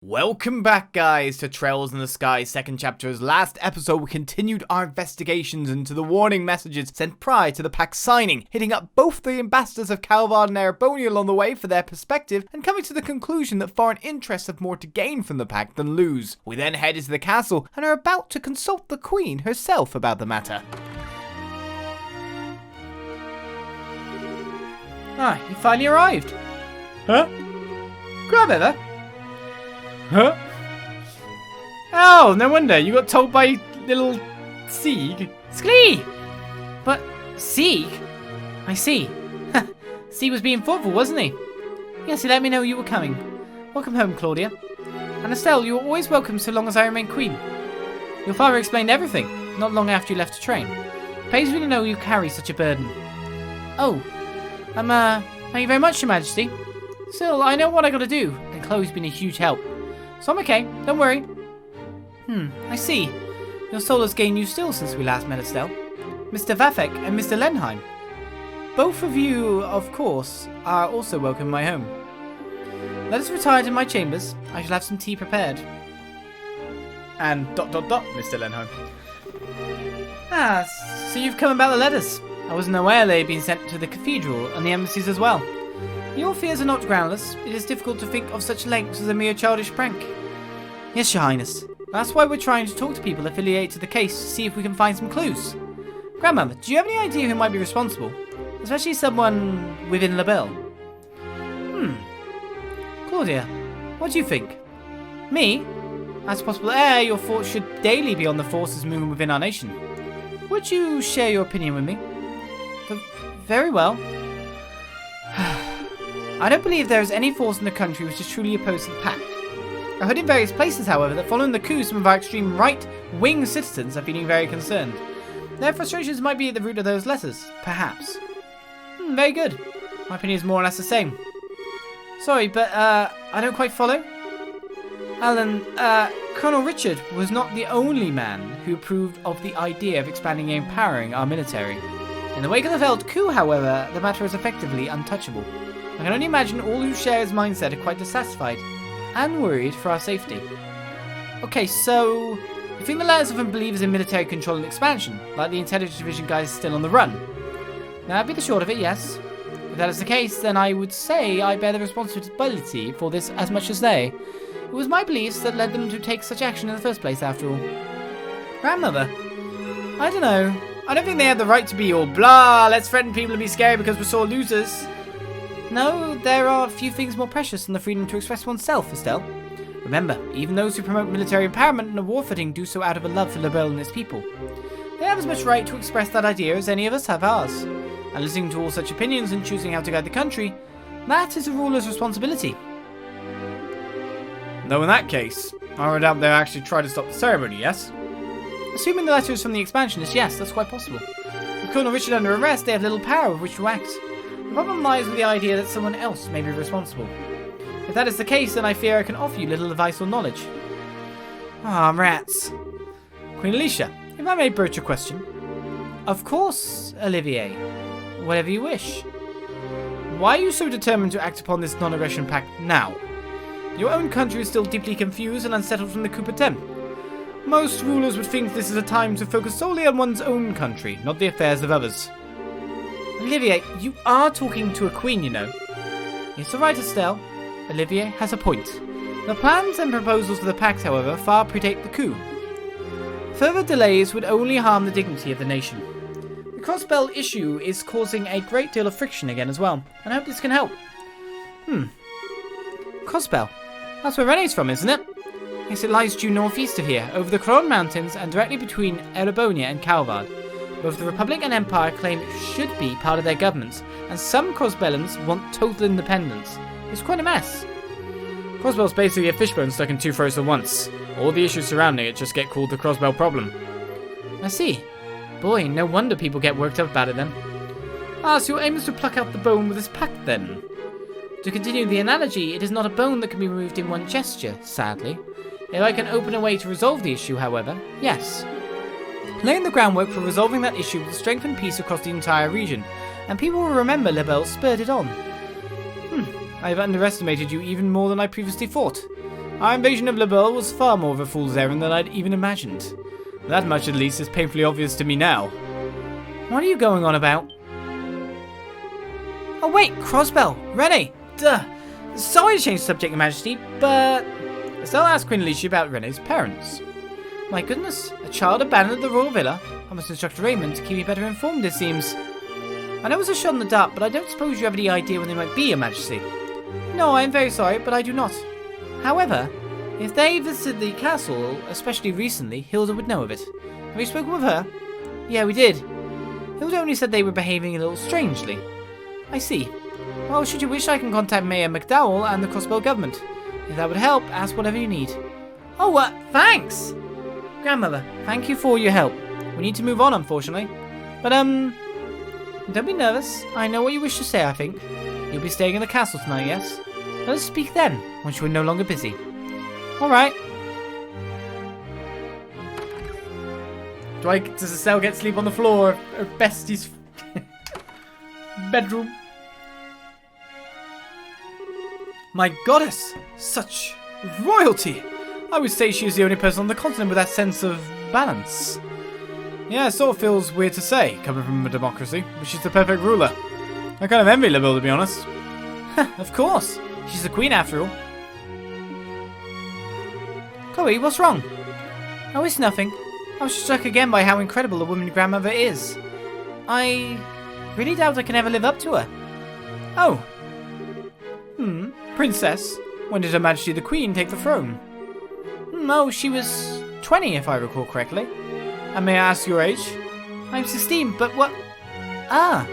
Welcome back, guys, to Trails in the Sky second chapter's last episode. We continued our investigations into the warning messages sent prior to the pact signing, hitting up both the ambassadors of Calvard and Ereboni along the way for their perspective, and coming to the conclusion that foreign interests have more to gain from the pact than lose. We then head into the castle and are about to consult the Queen herself about the matter. You finally arrived. Huh? Grab ever? Huh? Oh, no wonder. You got told by little Sieg. Sklee! But Sieg? I see. Sieg was being thoughtful, wasn't he? Yes, he let me know you were coming. Welcome home, Claudia. And Estelle, you are always welcome so long as I remain queen. Your father explained everything, not long after you left to train. It pains me to know you carry such a burden. Oh, thank you very much, Your Majesty. Still, I know what I gotta do, and Chloe's been a huge help. So I'm okay, don't worry. I see. Your soul has gained new skills since we last met, Estelle. Mr. Vafek and Mr. Lenheim. Both of you, of course, are also welcome in my home. Let us retire to my chambers. I shall have some tea prepared. And ... Mr. Lenheim. So you've come about the letters. I wasn't aware they had been sent to the cathedral and the embassies as well. Your fears are not groundless. It is difficult to think of such lengths as a mere childish prank. Yes, Your Highness. That's why we're trying to talk to people affiliated to the case to see if we can find some clues. Grandmother, do you have any idea who might be responsible? Especially someone within Liberl. Claudia, what do you think? Me? As possible heir, your thoughts should daily be on the forces moving within our nation. Would you share your opinion with me? Very well. I don't believe there is any force in the country which is truly opposed to the pact. I heard in various places, however, that following the coup, some of our extreme right-wing citizens are feeling very concerned. Their frustrations might be at the root of those letters, perhaps. Very good. My opinion is more or less the same. Sorry, but I don't quite follow. Alan, Colonel Richard was not the only man who approved of the idea of expanding and empowering our military. In the wake of the failed coup, however, the matter is effectively untouchable. I can only imagine all who share his mindset are quite dissatisfied and worried for our safety. Okay, so you think the letters of unbelievers in military control and expansion, like the intelligence division guys, are still on the run? That'd be the short of it, yes. If that is the case, then I would say I bear the responsibility for this as much as they. It was my beliefs that led them to take such action in the first place, after all. Grandmother, I don't know. I don't think they have the right to be all blah, let's threaten people and be scary because we're sore losers. No, there are few things more precious than the freedom to express oneself, Estelle. Remember, even those who promote military empowerment and a war footing do so out of a love for Liberl and its people. They have as much right to express that idea as any of us have ours. And listening to all such opinions and choosing how to guide the country, that is a ruler's responsibility. Though in that case, I would doubt they'll actually try to stop the ceremony, yes? Assuming the letter is from the expansionists, yes, that's quite possible. With Colonel Richard under arrest, they have little power with which to act. The problem lies with the idea that someone else may be responsible. If that is the case, then I fear I can offer you little advice or knowledge. Rats. Queen Alicia, if I may broach a question. Of course, Olivier. Whatever you wish. Why are you so determined to act upon this non-aggression pact now? Your own country is still deeply confused and unsettled from the coup attempt. Most rulers would think this is a time to focus solely on one's own country, not the affairs of others. Olivier, you are talking to a queen, you know. It's alright, Estelle. Olivier has a point. The plans and proposals for the pact, however, far predate the coup. Further delays would only harm the dignity of the nation. The crossbell issue is causing a great deal of friction again as well, and I hope this can help. Crossbell. That's where Rene's from, isn't it? Yes, it lies due northeast of here, over the Kron Mountains and directly between Ereboni and Calvard. Both the Republic and Empire claim it should be part of their governments, and some Crossbellans want total independence. It's quite a mess. Crossbell's basically a fishbone stuck in two throats at once. All the issues surrounding it just get called the Crossbell problem. I see. Boy, no wonder people get worked up about it then. So your aim is to pluck out the bone with this pact then? To continue the analogy, it is not a bone that can be removed in one gesture, sadly. If I can open a way to resolve the issue, however, yes. Laying the groundwork for resolving that issue will strengthen peace across the entire region, and people will remember Liberl spurred it on. I have underestimated you even more than I previously thought. Our invasion of Liberl was far more of a fool's errand than I'd even imagined. That much, at least, is painfully obvious to me now. What are you going on about? Oh wait, Crossbell, Rene, duh. Sorry to change the subject, Your Majesty, but... Estelle asked Queen Alicia about Rene's parents. My goodness, a child abandoned at the royal villa? I must instruct Raymond to keep me better informed, it seems. I know it's a shot in the dark, but I don't suppose you have any idea when they might be, Your Majesty. No, I am very sorry, but I do not. However, if they visited the castle, especially recently, Hilda would know of it. Have you spoken with her? Yeah, we did. Hilda only said they were behaving a little strangely. I see. Well, should you wish, I can contact Mayor McDowell and the Crossbell government. If that would help, ask whatever you need. Oh, thanks! Grandmother, thank you for your help. We need to move on, unfortunately. But, don't be nervous. I know what you wish to say, I think. You'll be staying in the castle tonight, yes? Let us speak then, once you are no longer busy. Alright. Does Estelle get sleep on the floor of her bestie's bedroom? My goddess! Such royalty! I would say she is the only person on the continent with that sense of balance. Yeah, it sort of feels weird to say, coming from a democracy, but she's the perfect ruler. I kind of envy Liberl, to be honest. Of course! She's the queen, after all. Chloe, what's wrong? Oh, it's nothing. I was struck again by how incredible a woman your grandmother is. I really doubt I can ever live up to her. Oh. Princess, when did Her Majesty the Queen take the throne? Oh, she was 20, if I recall correctly. And may I ask your age? I'm 16, but what? Ah.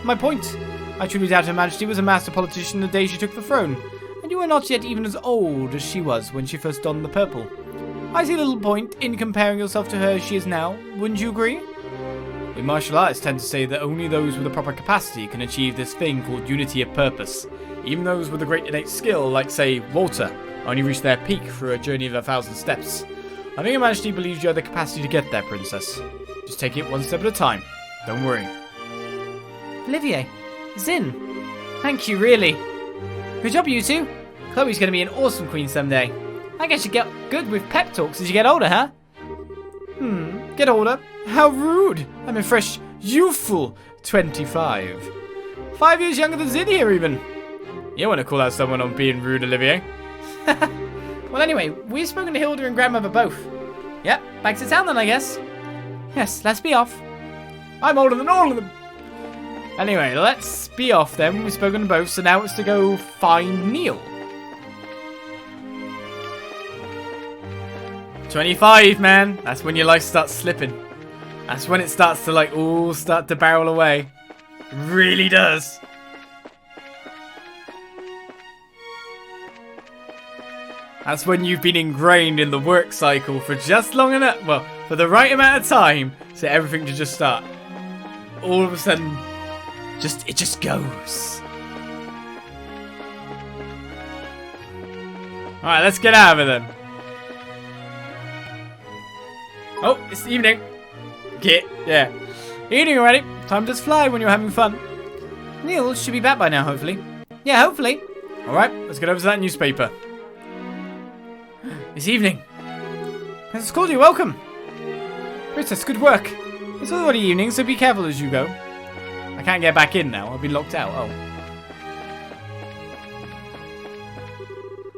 My point. I truly doubt Her Majesty was a master politician the day she took the throne, and you are not yet even as old as she was when she first donned the purple. I see little point in comparing yourself to her as she is now, wouldn't you agree? We martial artists tend to say that only those with the proper capacity can achieve this thing called unity of purpose. Even those with a great innate skill, like say Walter, only reach their peak through a journey of 1,000 steps. I think Her Majesty believes you have the capacity to get there, Princess. Just take it one step at a time. Don't worry. Olivier. Zin. Thank you, really. Good job, you two. Chloe's going to be an awesome queen someday. I guess you get good with pep talks as you get older, huh? Get older? How rude. I'm a fresh, youthful 25. 5 years younger than Zin here, even. You want to call out someone on being rude, Olivier? Well, anyway, we've spoken to Hilda and Grandmother both. Yep, back to town then, I guess. Yes, let's be off. I'm older than all of them. Anyway, let's be off then. We've spoken to both, so now it's to go find Nial. 25, man. That's when your life starts slipping. That's when it starts to, like, all start to barrel away. It really does. That's when you've been ingrained in the work cycle for just long enough, well, for the right amount of time, so everything to just start. All of a sudden, it just goes. Alright, let's get out of it then. Oh, it's evening. Yeah. Evening already. Time does fly when you're having fun. Nial should be back by now, hopefully. Yeah, hopefully. Alright, let's get over to that newspaper. It's evening. Princess Claudia, welcome. Princess, good work. It's already evening, so be careful as you go. I can't get back in now. I've been locked out. Oh.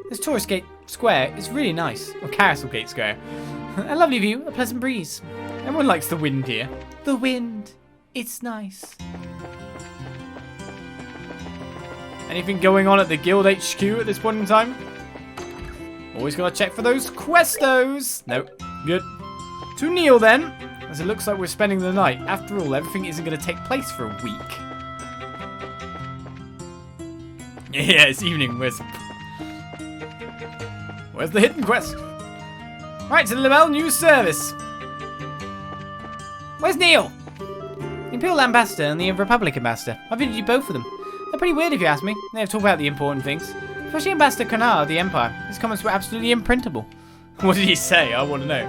This Tourist Gate Square is really nice. Or Carousel Gate Square. A lovely view, a pleasant breeze. Everyone likes the wind here. The wind. It's nice. Anything going on at the Guild HQ at this point in time? Always gotta check for those questos. Nope. Good. To Nial then, as it looks like we're spending the night. After all, everything isn't gonna take place for a week. Yeah, it's evening. Where's the hidden quest? Right, to the Liberl News Service. Where's Nial? The Imperial Ambassador and the Republic Ambassador. I've interviewed both of them. They're pretty weird if you ask me. They have talked about the important things. Especially Ambassador Kanar of the Empire. His comments were absolutely imprintable. What did he say? I want to know.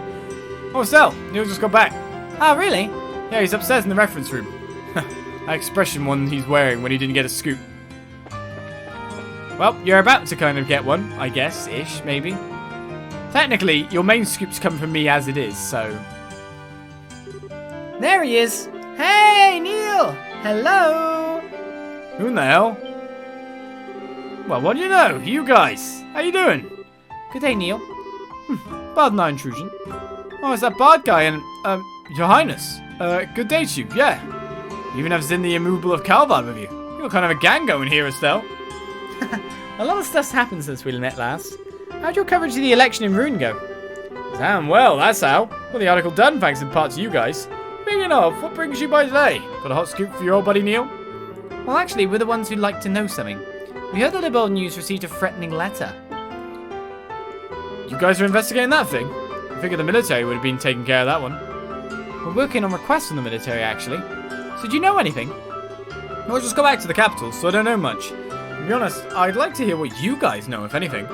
Oh, Estelle, Nial just got back. Ah, really? Yeah, he's upstairs in the reference room. That expression one he's wearing when he didn't get a scoop. Well, you're about to kind of get one, I guess, ish, maybe. Technically, your main scoops come from me as it is, so... There he is. Hey, Nial. Hello. Who in the hell? Well, what do you know? You guys. How you doing? Good day, Nial. Pardon our intrusion. Oh, it's that bard guy and, Your Highness. Good day to you, yeah. You even have Zin the Immovable of Calvard with you. You got kind of a gang going here, Estelle. A lot of stuff's happened since we met last. How'd your coverage of the election in Rune go? Damn well, that's how. Well, the article done, thanks in part to you guys. Speaking of, what brings you by today? Got a hot scoop for your old buddy Nial? Well, actually, we're the ones who'd like to know something. We heard that Liberl News received a threatening letter. You guys are investigating that thing? I figured the military would have been taking care of that one. We're working on requests from the military, actually. So do you know anything? Well, just go back to the capital, so I don't know much. To be honest, I'd like to hear what you guys know, if anything.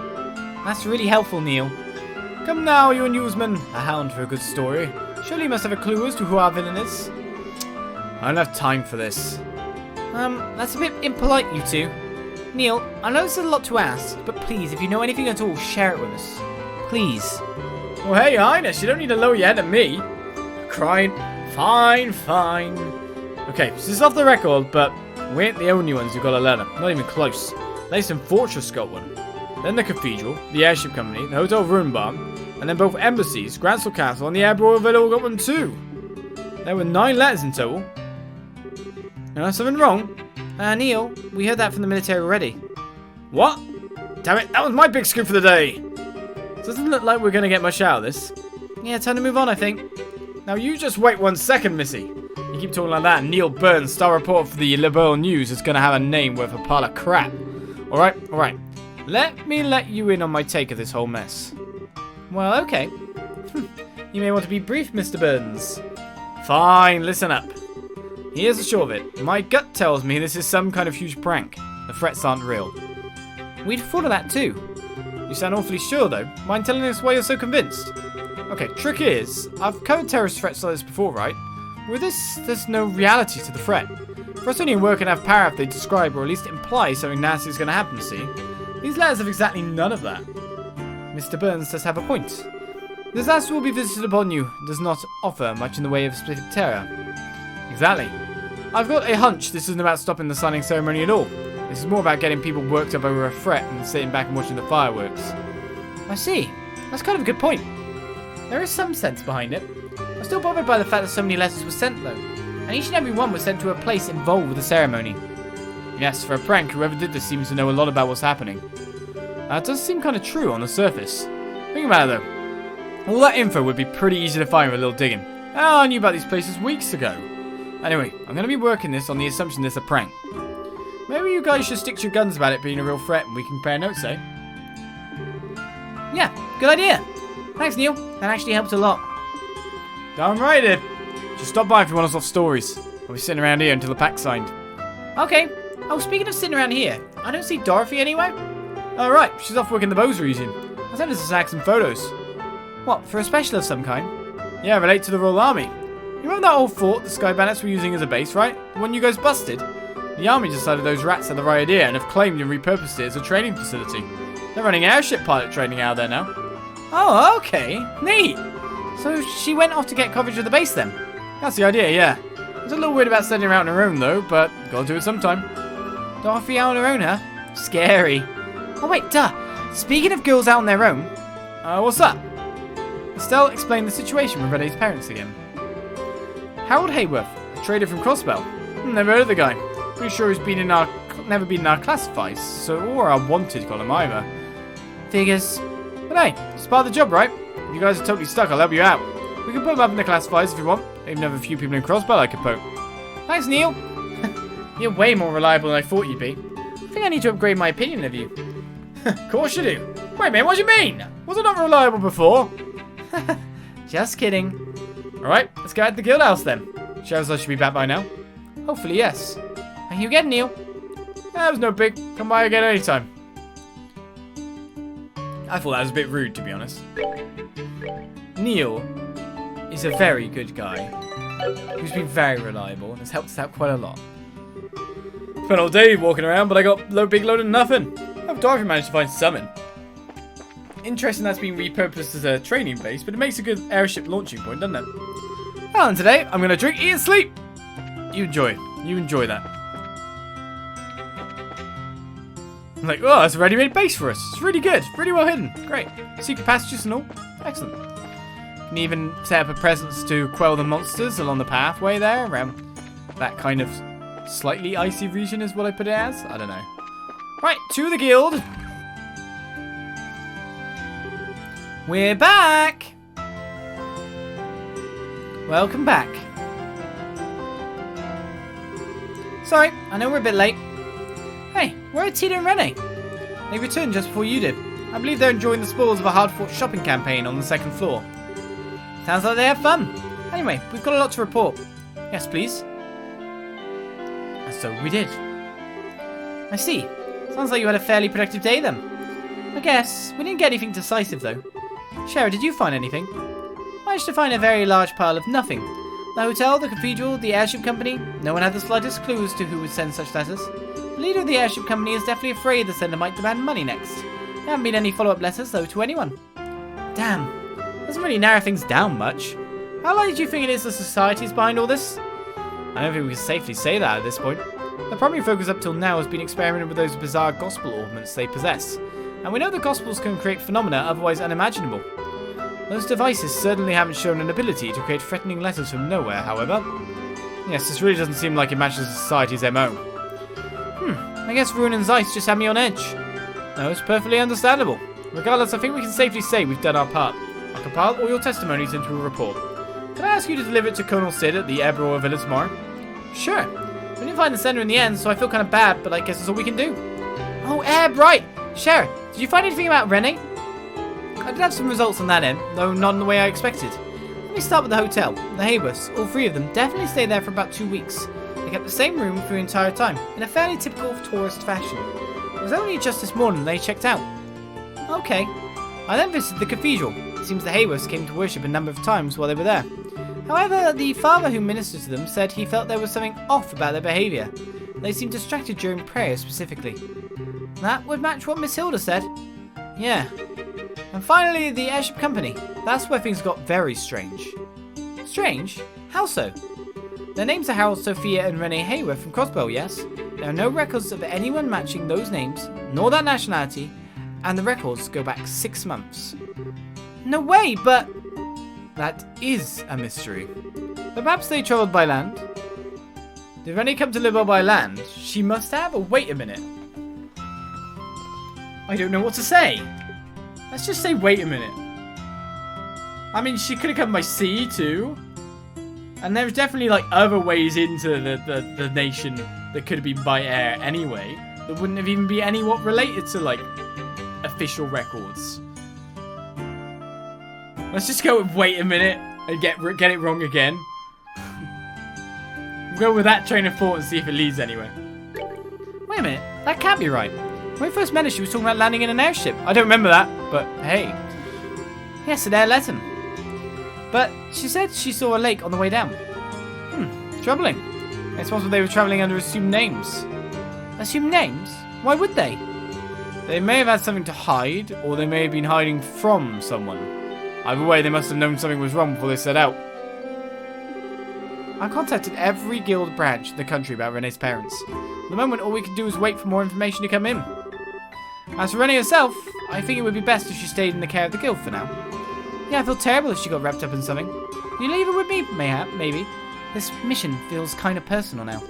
That's really helpful, Nial. Come now, you newsman. A hound for a good story. Surely you must have a clue as to who our villain is. I don't have time for this. That's a bit impolite, you two. Nial, I know this is a lot to ask, but please, if you know anything at all, share it with us. Please. Well, hey, Your Highness, you don't need to lower your head at me. Crying. Fine. Okay, this is off the record, but we ain't the only ones who got a letter. Not even close. Laceham Fortress got one. Then the Cathedral, the Airship Company, the Hotel Runbarn, and then both embassies, Grancel Castle, and the Air Broyal all got one too. There were 9 letters in total. Something wrong? Nial, we heard that from the military already. What? Damn it, that was my big scoop for the day. Doesn't look like we're going to get much out of this. Yeah, time to move on, I think. Now you just wait 1 second, Missy. You keep talking like that, and Nial Burns, star reporter for the Liberl News, is going to have a name worth a pile of crap. Alright. Let me let you in on my take of this whole mess. Well, okay. You may want to be brief, Mr. Burns. Fine, listen up. Here's the short of it. My gut tells me this is some kind of huge prank. The threats aren't real. We'd thought of that too. You sound awfully sure though. Mind telling us why you're so convinced? Okay, trick is, I've covered terrorist threats like this before, right? With this, there's no reality to the threat. For us only work and have power if they describe or at least imply something nasty is going to happen, see? These letters have exactly none of that. Mr. Burns does have a point. The disaster will be visited upon you does not offer much in the way of specific terror. Exactly. I've got a hunch this isn't about stopping the signing ceremony at all. This is more about getting people worked up over a threat than sitting back and watching the fireworks. I see. That's kind of a good point. There is some sense behind it. I'm still bothered by the fact that so many letters were sent though. And each and every one was sent to a place involved with the ceremony. Yes, for a prank, whoever did this seems to know a lot about what's happening. It does seem kind of true on the surface. Think about it though. All that info would be pretty easy to find with a little digging. I knew about these places weeks ago. Anyway, I'm going to be working this on the assumption this is a prank. Maybe you guys should stick to your guns about it being a real threat and we can compare notes, eh? Yeah, good idea. Thanks, Nial. That actually helped a lot. Darn right it. Just stop by if you want us off stories. I'll be sitting around here until the pack's signed. Okay. Oh, speaking of sitting around here, I don't see Dorothy anywhere. Oh, right. She's off working the Bowser region. I sent her to snag some photos. What, for a special of some kind? Yeah, relate to the Royal Army. You remember that old fort the Sky Bandits were using as a base, right? The one you guys busted? The army decided those rats had the right idea and have claimed and repurposed it as a training facility. They're running airship pilot training out there now. Oh, okay. Neat. So she went off to get coverage of the base then? That's the idea, yeah. I was a little weird about sending her out on her own though, but gotta do it sometime. Dorothy out on her own, huh? Scary. Oh wait, duh. Speaking of girls out on their own. What's that? Estelle explained the situation with Renee's parents again. Harold Hayworth, a trader from Crossbell. Never heard of the guy. Pretty sure he's never been in our classifieds, or our wanted column either. Figures. But hey, it's part of the job, right? If you guys are totally stuck, I'll help you out. We can put him up in the classifieds if you want. I even have a few people in Crossbell I could poke. Thanks, Nial. You're way more reliable than I thought you'd be. I think I need to upgrade my opinion of you. Of course you do. Wait a minute, what do you mean? Was I not reliable before? Just kidding. Alright, let's go at the guild house then. Shows I should be back by now. Hopefully, yes. Are you getting Nial? That was no big. Come by again anytime. I thought that was a bit rude, to be honest. Nial is a very good guy who's been very reliable and has helped us out quite a lot. Spent all day walking around, but I got big load of nothing. I've Dorothy managed to find summon. Interesting that's being repurposed as a training base, but it makes a good airship launching point, doesn't it? Well, and today I'm going to drink, eat, and sleep. You enjoy it. You enjoy that. I'm like, oh, that's a ready-made base for us. It's really good. Really well hidden. Great. Secret passages and all. Excellent. Can even set up a presence to quell the monsters along the pathway there around that kind of slightly icy region is what I put it as. I don't know. Right, to the guild. We're back! Welcome back. Sorry, I know we're a bit late. Hey, where are Tina and Rene? They returned just before you did. I believe they're enjoying the spoils of a hard-fought shopping campaign on the second floor. Sounds like they have fun. Anyway, we've got a lot to report. Yes, please. And so we did. I see. Sounds like you had a fairly productive day then. I guess. We didn't get anything decisive though. Shara, did you find anything? Managed to find a very large pile of nothing. The hotel, the cathedral, the airship company. No one had the slightest clue as to who would send such letters. The leader of the airship company is definitely afraid the sender might demand money next. There haven't been any follow-up letters though to anyone. Damn. Doesn't really narrow things down much. How likely do you think it is the society's behind all this? I don't think we can safely say that at this point. The primary focus up till now has been experimenting with those bizarre gospel ornaments they possess. And we know the Gospels can create phenomena otherwise unimaginable. Those devices certainly haven't shown an ability to create threatening letters from nowhere, however. Yes, this really doesn't seem like it matches society's MO. I guess Ruin and Zeiss just had me on edge. No, it's perfectly understandable. Regardless, I think we can safely say we've done our part. I'll compile all your testimonies into a report. Can I ask you to deliver it to Colonel Sid at the Airborne Villa tomorrow? Sure. We didn't find the sender in the end, so I feel kind of bad, but I guess that's all we can do. Oh, Eb, right! Shara, did you find anything about Rene? I did have some results on that end, though not in the way I expected. Let me start with the hotel. The Hayworths, all three of them, definitely stayed there for about 2 weeks. They kept the same room for the entire time, in a fairly typical tourist fashion. It was only just this morning they checked out. Okay. I then visited the cathedral. It seems the Hayworths came to worship a number of times while they were there. However, the father who ministered to them said he felt there was something off about their behaviour. They seemed distracted during prayer specifically. That would match what Miss Hilda said. Yeah. And finally, the airship company. That's where things got very strange. Strange? How so? Their names are Harold, Sophia and Rene Hayworth from Crossbow, yes? There are no records of anyone matching those names, nor that nationality, and the records go back 6 months. No way, but... That is a mystery. But perhaps they travelled by land? Did Rene come to Liberl by land? She must have, or wait a minute. I don't know what to say. Let's just say wait a minute. I mean, she could have come by sea too. And there's definitely like other ways into the nation that could have been by air anyway. That wouldn't have even be anyone related to like official records. Let's just go with wait a minute and get it wrong again. We'll go with that train of thought and see if it leads anywhere. Wait a minute, that can't be right. When we first met her, she was talking about landing in an airship. I don't remember that, but hey. Yes, an air let him. But she said she saw a lake on the way down. Troubling. It's possible they were travelling under assumed names. Assumed names? Why would they? They may have had something to hide, or they may have been hiding from someone. Either way, they must have known something was wrong before they set out. I contacted every guild branch in the country about Rene's parents. At the moment, all we can do is wait for more information to come in. As for Rene herself, I think it would be best if she stayed in the care of the guild for now. Yeah, I feel terrible if she got wrapped up in something. Can you leave her with me, maybe? This mission feels kind of personal now.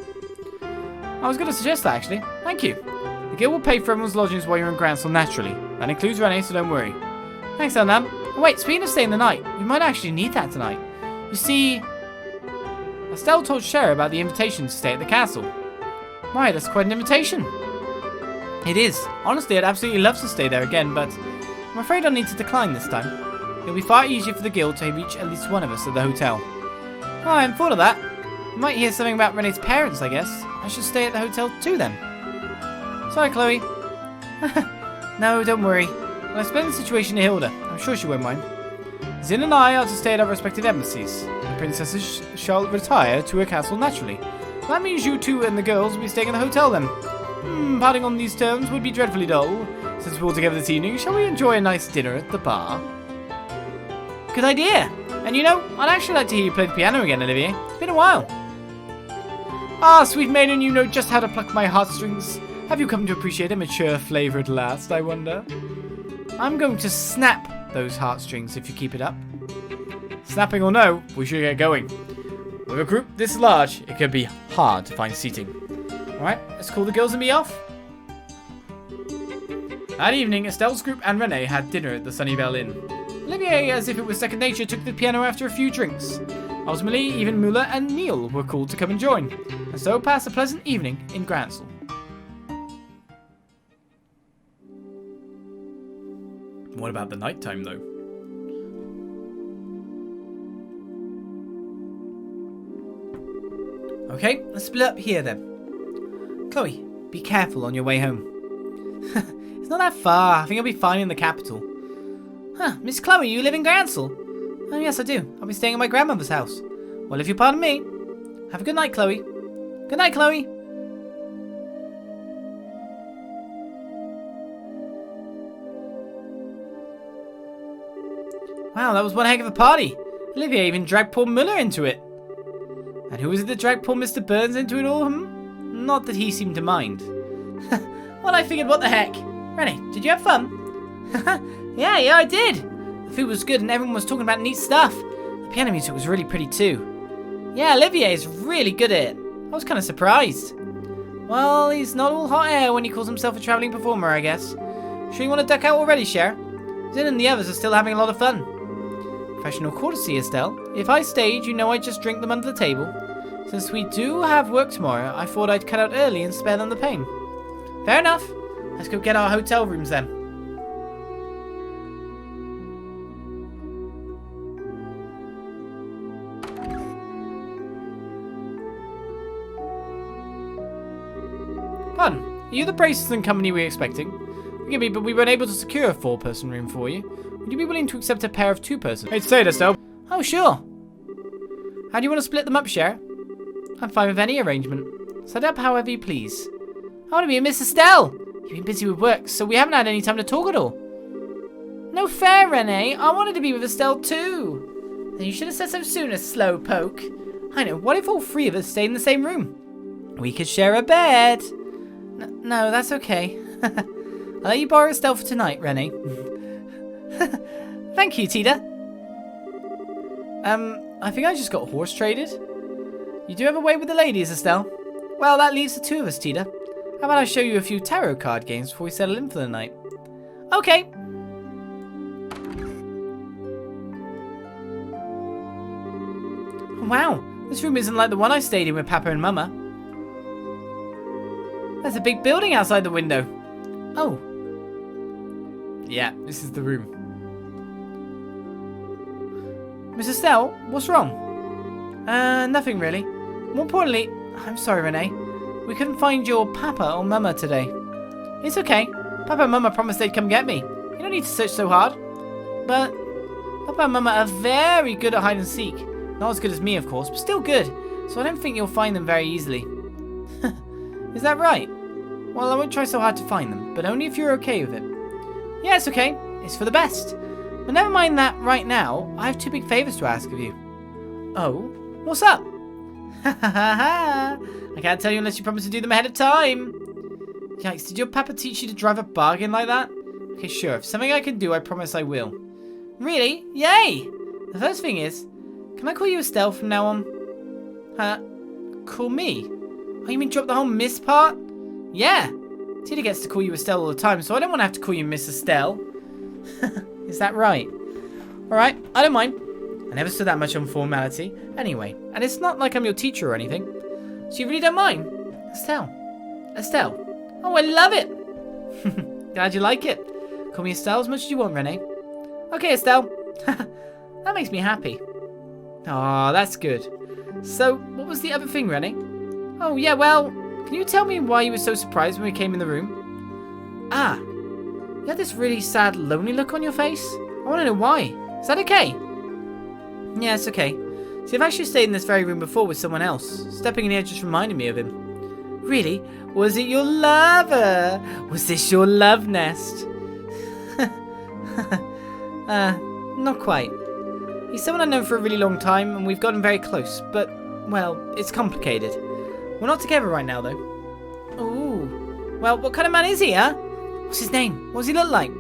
I was going to suggest that, actually. Thank you. The guild will pay for everyone's lodgings while you're in Grancel naturally. That includes Rene, so don't worry. Thanks, Elnam. Oh, wait, speaking of staying the night, we might actually need that tonight. You see, Estelle told Shara about the invitation to stay at the castle. Right, that's quite an invitation. It is. Honestly, I'd absolutely love to stay there again, but I'm afraid I'll need to decline this time. It'll be far easier for the guild to reach at least one of us at the hotel. Oh, I hadn't thought of that. We might hear something about Rene's parents, I guess. I should stay at the hotel too then. Sorry, Chloe. No, don't worry. I'll explain the situation to Hilda. I'm sure she won't mind. Zin and I are to stay at our respective embassies. The princesses shall retire to her castle naturally. That means you two and the girls will be staying in the hotel then. Parting on these terms would be dreadfully dull. Since we're all together this evening, shall we enjoy a nice dinner at the bar? Good idea. And you know, I'd actually like to hear you play the piano again, Olivier. It's been a while. Ah, sweet maiden, you know just how to pluck my heartstrings. Have you come to appreciate a mature flavour at last, I wonder? I'm going to snap those heartstrings if you keep it up. Snapping or no, we should get going. With a group this large, it can be hard to find seating. Alright, let's call the girls and me off. That evening, Estelle's group and Renee had dinner at the Sunnyvale Inn. Olivier, as if it was second nature, took the piano after a few drinks. Ultimately, even Muller and Nial were called to come and join, and so passed a pleasant evening in Grancel. What about the night time, though? Okay, let's split up here then. Chloe, be careful on your way home. It's not that far. I think I'll be fine in the capital. Huh, Miss Chloe, you live in Grancel? Oh yes, I do. I'll be staying at my grandmother's house. Well, if you pardon me. Have a good night, Chloe. Good night, Chloe. Wow, that was one heck of a party. Olivier even dragged poor Muller into it. And who was it that dragged poor Mr. Burns into it all, Not that he seemed to mind. Well, I figured, what the heck? Renee, did you have fun? Yeah, I did. The food was good and everyone was talking about neat stuff. The piano music was really pretty too. Yeah, Olivier is really good at it. I was kind of surprised. Well, he's not all hot air when he calls himself a travelling performer, I guess. Sure you want to duck out already, Cher? Zin and the others are still having a lot of fun. Professional courtesy, Estelle. If I stayed, you know I'd just drink them under the table. Since we do have work tomorrow, I thought I'd cut out early and spare them the pain. Fair enough. Let's go get our hotel rooms then. Pardon, are you the braces and company we were expecting? Forgive me, but we weren't able to secure a 4-person room for you. Would you be willing to accept a pair of 2-person? Hey, say it, Estelle. Oh, sure. How do you want to split them up, Cher? I'm fine with any arrangement. Set up however you please. I want to be with Miss Estelle. You've been busy with work, so we haven't had any time to talk at all. No fair, Renee. I wanted to be with Estelle too. Then you should have said so sooner, slowpoke. I know. What if all 3 of us stayed in the same room? We could share a bed. No, that's okay. I'll let you borrow Estelle for tonight, Renee. Thank you, Tita. I think I just got horse traded. You do have a way with the ladies, Estelle. Well, that leaves the 2 of us, Tita. How about I show you a few tarot card games before we settle in for the night? Okay. Wow, this room isn't like the one I stayed in with Papa and Mama. There's a big building outside the window. Oh. Yeah, this is the room. Miss Estelle, what's wrong? Nothing really. More importantly, I'm sorry, Renee. We couldn't find your Papa or Mama today. It's okay. Papa and Mama promised they'd come get me. You don't need to search so hard. But Papa and Mama are very good at hide and seek. Not as good as me, of course, but still good. So I don't think you'll find them very easily. Is that right? Well, I won't try so hard to find them, but only if you're okay with it. Yeah, it's okay. It's for the best. But never mind that right now. I have 2 big favours to ask of you. Oh? What's up? Ha ha ha! I can't tell you unless you promise to do them ahead of time. Yikes, did your papa teach you to drive a bargain like that? Okay, sure. If something I can do, I promise I will. Really? Yay! The first thing is, can I call you Estelle from now on? Huh? Call me? Oh, you mean drop the whole Miss part? Yeah. Tita gets to call you Estelle all the time, so I don't want to have to call you Miss Estelle. Is that right? Alright, I don't mind. I never stood that much on formality. Anyway, and it's not like I'm your teacher or anything. So you really don't mind? Estelle. Estelle. Oh, I love it. Glad you like it. Call me Estelle as much as you want, Renee. Okay, Estelle. That makes me happy. Aw, that's good. So, what was the other thing, Renee? Oh, yeah, well, can you tell me why you were so surprised when we came in the room? Ah, you had this really sad, lonely look on your face? I want to know why. Is that okay? Yeah, it's okay. See, I've actually stayed in this very room before with someone else. Stepping in here just reminded me of him. Really? Was it your lover? Was this your love nest? Not quite. He's someone I've known for a really long time, and we've gotten very close, but, well, it's complicated. We're not together right now, though. Ooh. Well, what kind of man is he, huh? What's his name? What does he look like?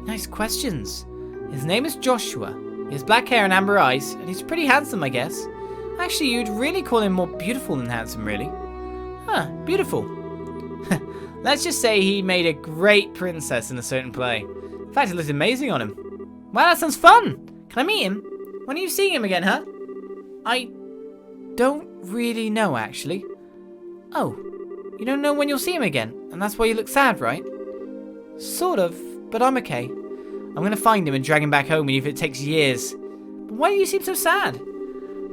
Nice questions. His name is Joshua. He has black hair and amber eyes, and he's pretty handsome, I guess. Actually, you'd really call him more beautiful than handsome, really. Huh, beautiful. Let's just say he made a great princess in a certain play. In fact, it looked amazing on him. Wow, that sounds fun. Can I meet him? When are you seeing him again, huh? I don't really know, actually. Oh, you don't know when you'll see him again, and that's why you look sad, right? Sort of, but I'm okay. I'm gonna find him and drag him back home, even if it takes years. But why do you seem so sad?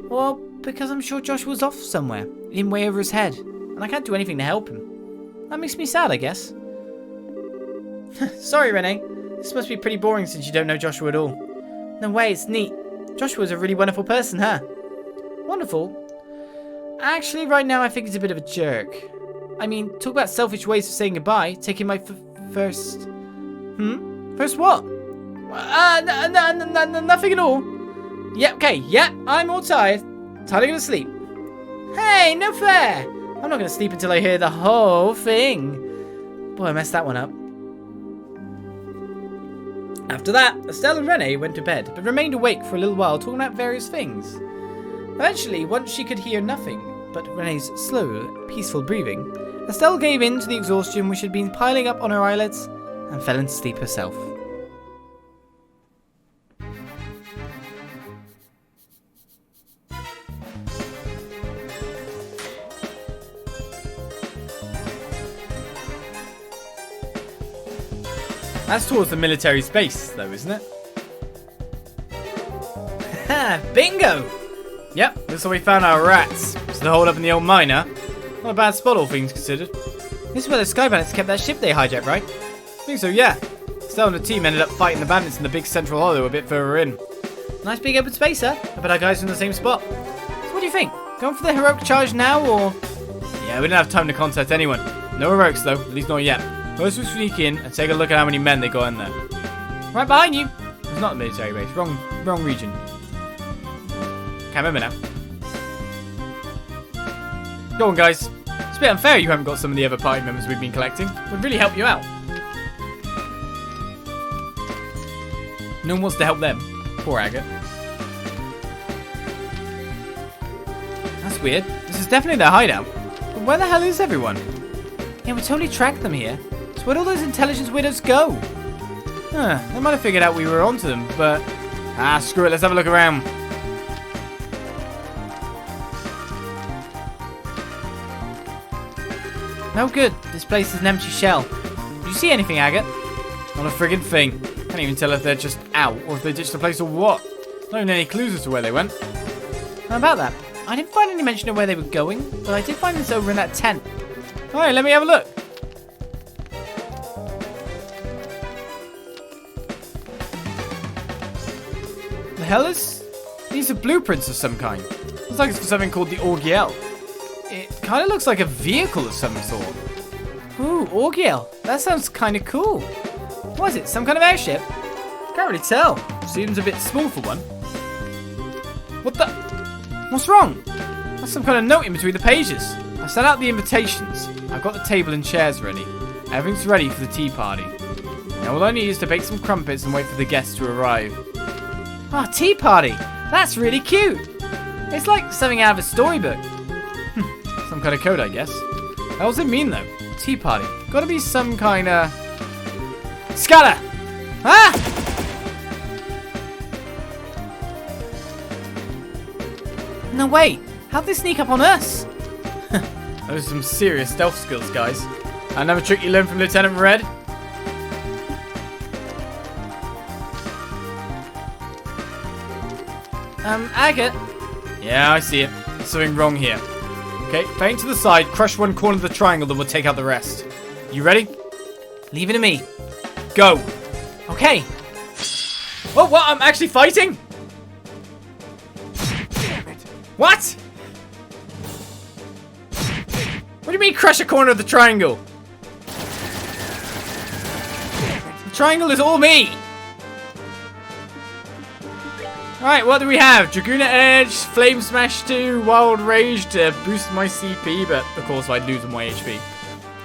Well, because I'm sure Joshua's off somewhere, in way over his head, and I can't do anything to help him. That makes me sad, I guess. Sorry, Renee. This must be pretty boring since you don't know Joshua at all. No way, it's neat. Joshua's a really wonderful person, huh? Wonderful? Actually, right now I think he's a bit of a jerk. I mean, talk about selfish ways of saying goodbye, taking my first... First what? Nothing at all. Yep, okay, yep, I'm all tired. Time to go to sleep. Hey, no fair! I'm not going to sleep until I hear the whole thing. Boy, I messed that one up. After that, Estelle and Renee went to bed, but remained awake for a little while talking about various things. Eventually, once she could hear nothing but Renee's slow, peaceful breathing, Estelle gave in to the exhaustion which had been piling up on her eyelids and fell into sleep herself. That's towards the military space, though, isn't it? Ha! Bingo! Yep, that's where we found our rats. So the hold up in the old mine, huh? Not a bad spot, all things considered. This is where the Sky Bandits kept that ship they hijacked, right? I think so, yeah. Estelle and the team ended up fighting the bandits in the big central hollow a bit further in. Nice big open space, huh? I bet our guys are in the same spot. So what do you think? Going for the heroic charge now, or...? Yeah, we didn't have time to contact anyone. No heroics, though. At least not yet. First we'll sneak in and take a look at how many men they got in there. Right behind you. It's not a military base. Wrong region. Can't remember now. Go on, guys. It's a bit unfair you haven't got some of the other party members we've been collecting. Would really help you out. No one wants to help them. Poor Agate. That's weird. This is definitely their hideout. But where the hell is everyone? Yeah, we totally tracked them here. So where'd all those intelligence widows go? They might have figured out we were onto them, but... screw it. Let's have a look around. No good. This place is an empty shell. Did you see anything, Agate? Not a friggin' thing. Can't even tell if they're just out or if they ditched the place or what. Not even any clues as to where they went. How about that? I didn't find any mention of where they were going, but I did find this over in that tent. Alright, let me have a look. The hell is... These are blueprints of some kind. Looks like it's for something called the Orgiel. It kind of looks like a vehicle of some sort. Ooh, Orgiel. That sounds kind of cool. What is it, some kind of airship? Can't really tell. Seems a bit small for one. What the... What's wrong? That's some kind of note in between the pages. I sent out the invitations. I've got the table and chairs ready. Everything's ready for the tea party. Now all I need is to bake some crumpets and wait for the guests to arrive. Ah, tea party. That's really cute. It's like something out of a storybook. Some kind of code, I guess. What does it mean, though? Tea party. Gotta be some kind of... Scatter! Ah! No way. How'd they sneak up on us? Those are some serious stealth skills, guys. Another trick you learned from Lieutenant Red. Agate? Yeah, I see it. There's something wrong here. Okay, feint to the side, crush one corner of the triangle, then we'll take out the rest. You ready? Leave it to me. Go! Okay. Oh, what? I'm actually fighting? Damn it. What? What do you mean crush a corner of the triangle? The triangle is all me. Alright, what do we have? Dragoon Edge, Flame Smash 2, Wild Rage to boost my CP, but of course I'd lose my HP.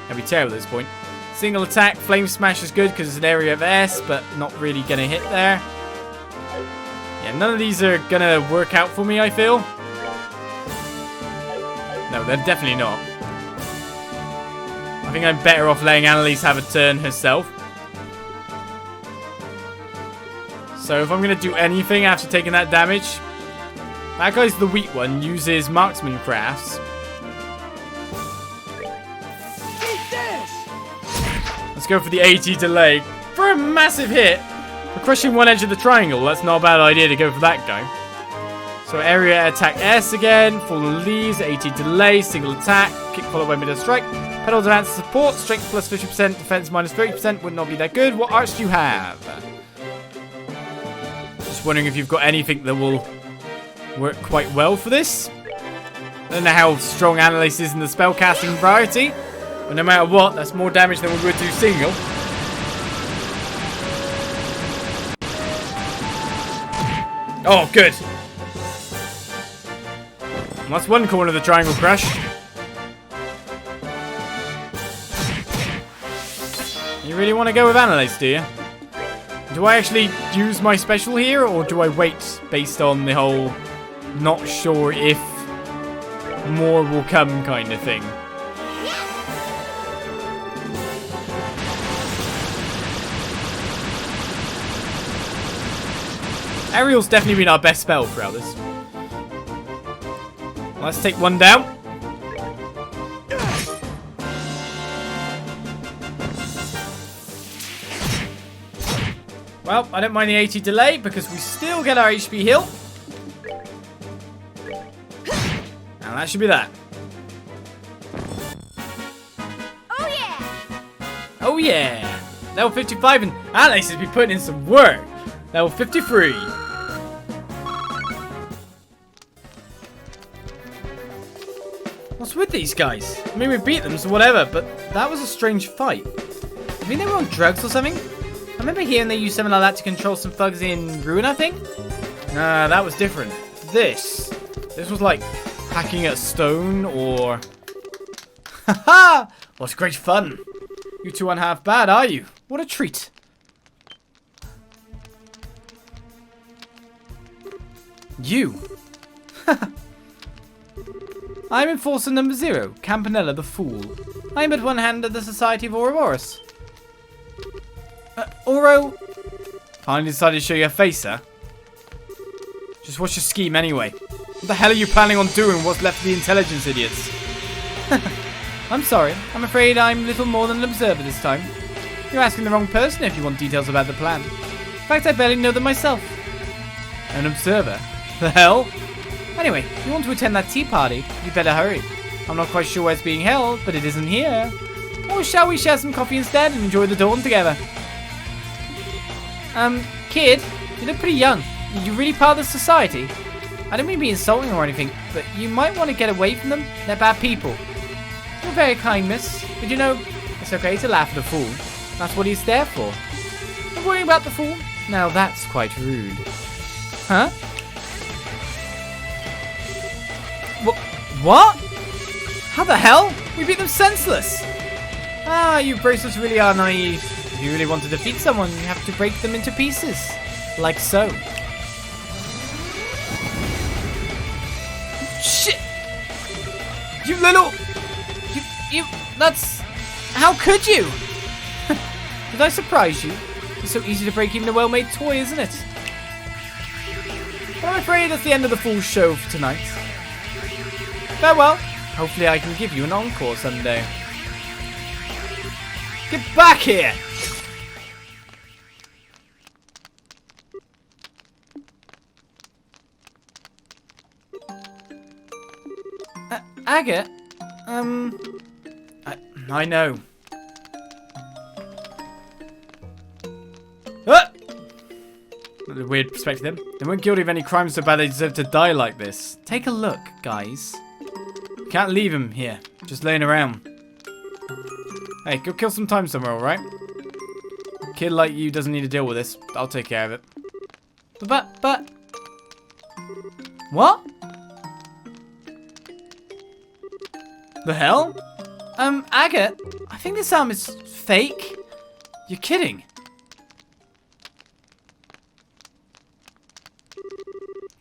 That'd be terrible at this point. Single attack, Flame Smash is good because it's an area of S, but not really going to hit there. Yeah, none of these are going to work out for me, I feel. No, they're definitely not. I think I'm better off letting Anelace have a turn herself. So if I'm going to do anything after taking that damage, that guy's the weak one, uses marksman crafts. Let's go for the AT delay for a massive hit. For crushing one edge of the triangle, that's not a bad idea to go for that guy. So area attack S again, fallen leaves, AT delay, single attack, kick followed by middle strike, pedal advance support, strength plus 50%, defense minus 30% would not be that good. What arts do you have? Just wondering if you've got anything that will work quite well for this. I don't know how strong Anelace is in the spellcasting variety, but no matter what, that's more damage than we would do single. Oh, good. Well, that's one corner of the triangle crush. You really want to go with Anelace, do you? Do I actually use my special here, or do I wait based on the whole not sure if more will come kind of thing? Aerial's definitely been our best spell throughout this. Let's take one down. Well, I don't mind the 80 delay because we still get our HP heal. And that should be that. Oh yeah! Oh yeah! Level 55 and Anelace has been putting in some work. Level 53. What's with these guys? I mean, we beat them, so whatever, but that was a strange fight. I mean, they were on drugs or something? I remember hearing they used something like that to control some thugs in Ruin, I think? Nah, that was different. This was like hacking at stone or... Haha! What's great fun. You two aren't half bad, are you? What a treat. You. I'm Enforcer number 0, Campanella the Fool. I'm but one hand of the Society of Ouroboros. Oro? Finally decided to show your face, huh? Just what's your scheme anyway? What the hell are you planning on doing what's left of the intelligence idiots? I'm sorry. I'm afraid I'm little more than an observer this time. You're asking the wrong person if you want details about the plan. In fact, I barely know them myself. An observer? The hell? Anyway, if you want to attend that tea party, you better hurry. I'm not quite sure where it's being held, but it isn't here. Or shall we share some coffee instead and enjoy the dawn together? Kid, you look pretty young. Are you really part of the society? I don't mean to be insulting or anything, but you might want to get away from them. They're bad people. You're very kind, miss. But you know, it's okay to laugh at a fool. That's what he's there for. Don't worry about the fool. Now that's quite rude. Huh? What? How the hell? We beat them senseless. Ah, you bracelets really are naive. If you really want to defeat someone, you have to break them into pieces. Like so. Shit! You little... You... That's... How could you? Did I surprise you? It's so easy to break even a well-made toy, isn't it? But I'm afraid that's the end of the full show for tonight. Farewell. Hopefully I can give you an encore someday. Get back here! Agate? I know. Ah! A weird perspective. They weren't guilty of any crime so bad they deserve to die like this. Take a look, guys. Can't leave him here. Just laying around. Hey, go kill some time somewhere, alright? A kid like you doesn't need to deal with this. I'll take care of it. But... What? The hell? Agate, I think this arm is fake. You're kidding.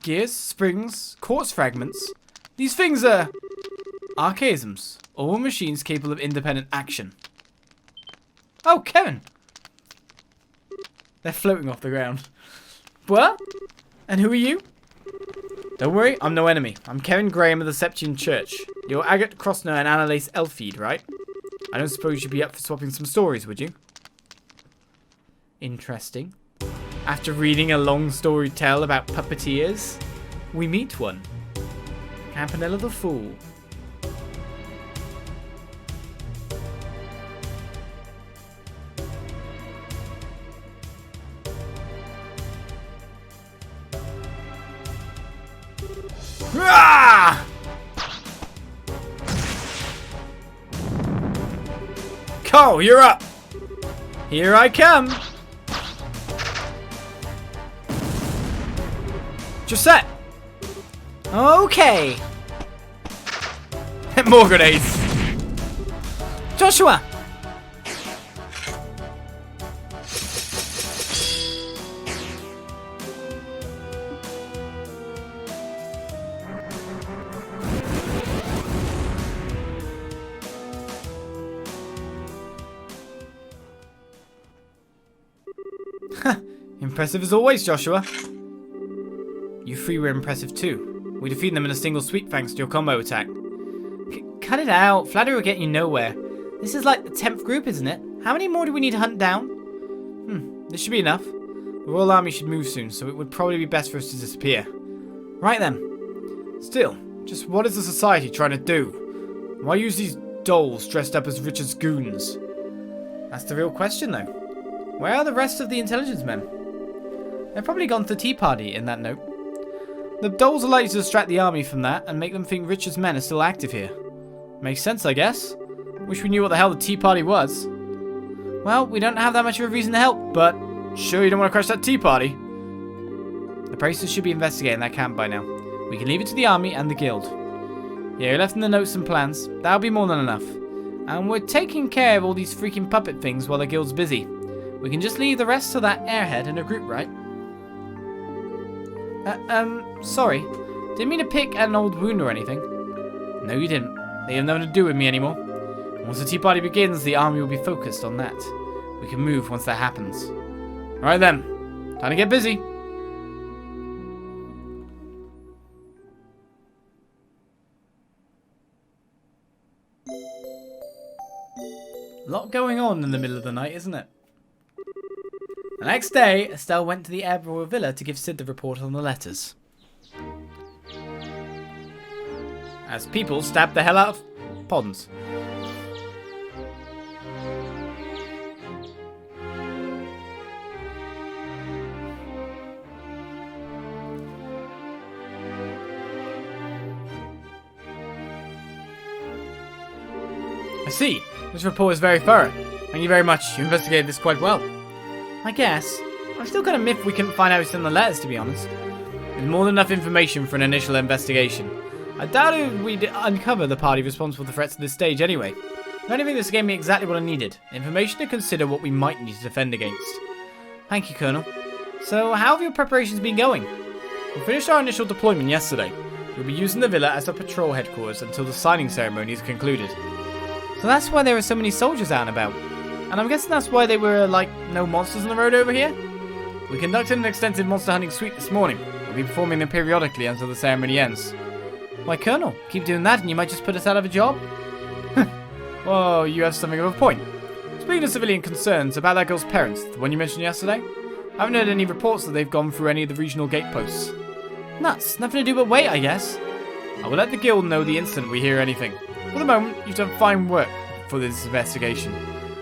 Gears, springs, quartz fragments. These things are archaisms. All machines capable of independent action. Oh, Kevin. They're floating off the ground. What? And who are you? Don't worry, I'm no enemy. I'm Kevin Graham of the Septian Church. You're Agate Crossner and Anelace Elfeed, right? I don't suppose you'd be up for swapping some stories, would you? Interesting. After reading a long story tell about puppeteers, we meet one. Campanella the Fool. Ah! Cole, you're up. Here I come. Josette. Okay. More grenades. Joshua. Impressive as always, Joshua. You three were impressive too. We defeated them in a single sweep thanks to your combo attack. Cut it out. Flattery will get you nowhere. This is like the 10th group, isn't it? How many more do we need to hunt down? This should be enough. The Royal Army should move soon, so it would probably be best for us to disappear. Right then. Still, just what is the society trying to do? Why use these dolls dressed up as Richard's goons? That's the real question, though. Where are the rest of the intelligence men? They've probably gone to the tea party in that note. The dolls are likely to distract the army from that and make them think Richard's men are still active here. Makes sense, I guess. Wish we knew what the hell the tea party was. Well, we don't have that much of a reason to help, But sure you don't want to crash that tea party? the priestess should be investigating that camp by now. We can leave it to the army and the guild. Yeah, you left in the notes and plans. That'll be more than enough. And we're taking care of all these freaking puppet things while the guild's busy. We can just leave the rest to that airhead in a group, right? Sorry. Didn't mean to pick at an old wound or anything. No, you didn't. They have nothing to do with me anymore. Once the tea party begins, the army will be focused on that. We can move once that happens. Alright then. Time to get busy. A lot going on in the middle of the night, isn't it? The next day, Estelle went to the Liberl villa to give Sid the report on the letters. As people stab the hell out of Pons. I see. This report is very thorough. Thank you very much. You investigated this quite well. I guess. I'm still kind of miffed we couldn't find out what's in the letters, to be honest. There's more than enough information for an initial investigation. I doubted we'd uncover the party responsible for the threats at this stage anyway. If anything, this gave me exactly what I needed. Information to consider what we might need to defend against. Thank you, Colonel. So, how have your preparations been going? We finished our initial deployment yesterday. We'll be using the villa as our patrol headquarters until the signing ceremony is concluded. So that's why there were so many soldiers out and about. And I'm guessing that's why there were, like, no monsters on the road over here? We conducted an extensive monster hunting sweep this morning. We'll be performing them periodically until the ceremony ends. Why, Colonel, keep doing that and you might just put us out of a job? Whoa, you have something of a point. Speaking of civilian concerns, about that girl's parents, the one you mentioned yesterday, I haven't heard any reports that they've gone through any of the regional gate posts. Nuts, nothing to do but wait, I guess. I will let the guild know the instant we hear anything. For the moment, you've done fine work for this investigation.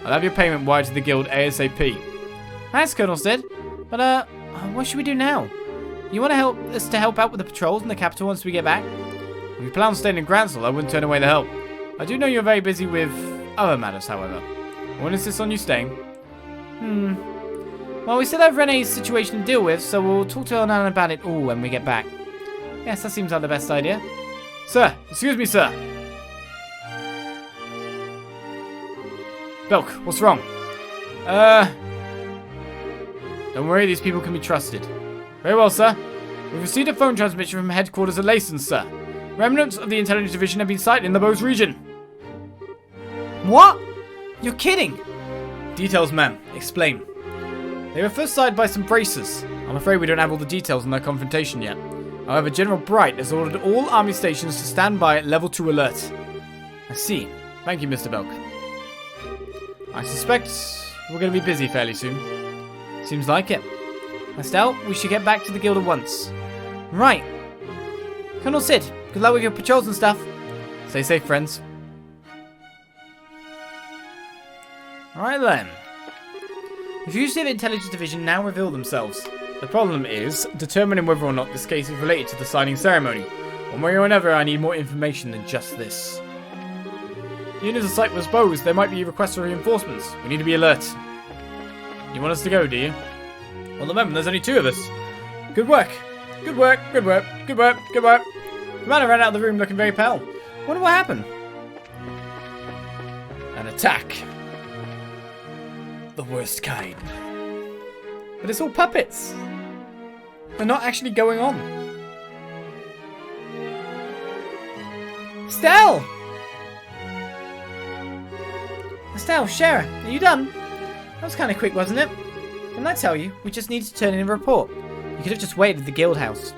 I'll have your payment wired to the guild ASAP. Thanks, Colonel Sid. But, what should we do now? You want to help us to help out with the patrols in the capital once we get back? If you plan on staying in Grancel, I wouldn't turn away the help. I do know you're very busy with other matters, however. I won't insist on you staying. Well, we still have Renee's situation to deal with, so we'll talk to Anan about it all when we get back. Yes, that seems like the best idea. Sir, excuse me, sir. Belk, what's wrong? Don't worry, these people can be trusted. Very well, sir. We've received a phone transmission from headquarters at Leysen, sir. Remnants of the intelligence division have been sighted in the Bose region. What? You're kidding? Details, ma'am. Explain. They were first sighted by some bracers. I'm afraid we don't have all the details on their confrontation yet. However, General Bright has ordered all army stations to stand by at level 2 alert. I see. Thank you, Mr. Belk. I suspect we're going to be busy fairly soon. Seems like it. Estelle, we should get back to the guild at once. Right. Colonel Sid, good luck with your patrols and stuff. Stay safe, friends. Alright then. The fugitive intelligence division now reveal themselves. The problem is determining whether or not this case is related to the signing ceremony. One way or another, I need more information than just this. Even if the site was Bose, there might be requests for reinforcements. We need to be alert. You want us to go, do you? Well, at the moment, there's only 2 of us. Good work. Good work, good work, good work, good work. The man ran out of the room looking very pale. Wonder what happened. An attack. The worst kind. But it's all puppets. They're not actually going on. Estelle! Estelle, Shara, are you done? That was kind of quick, wasn't it? Didn't I tell you? We just needed to turn in a report. You could have just waited at the guild house.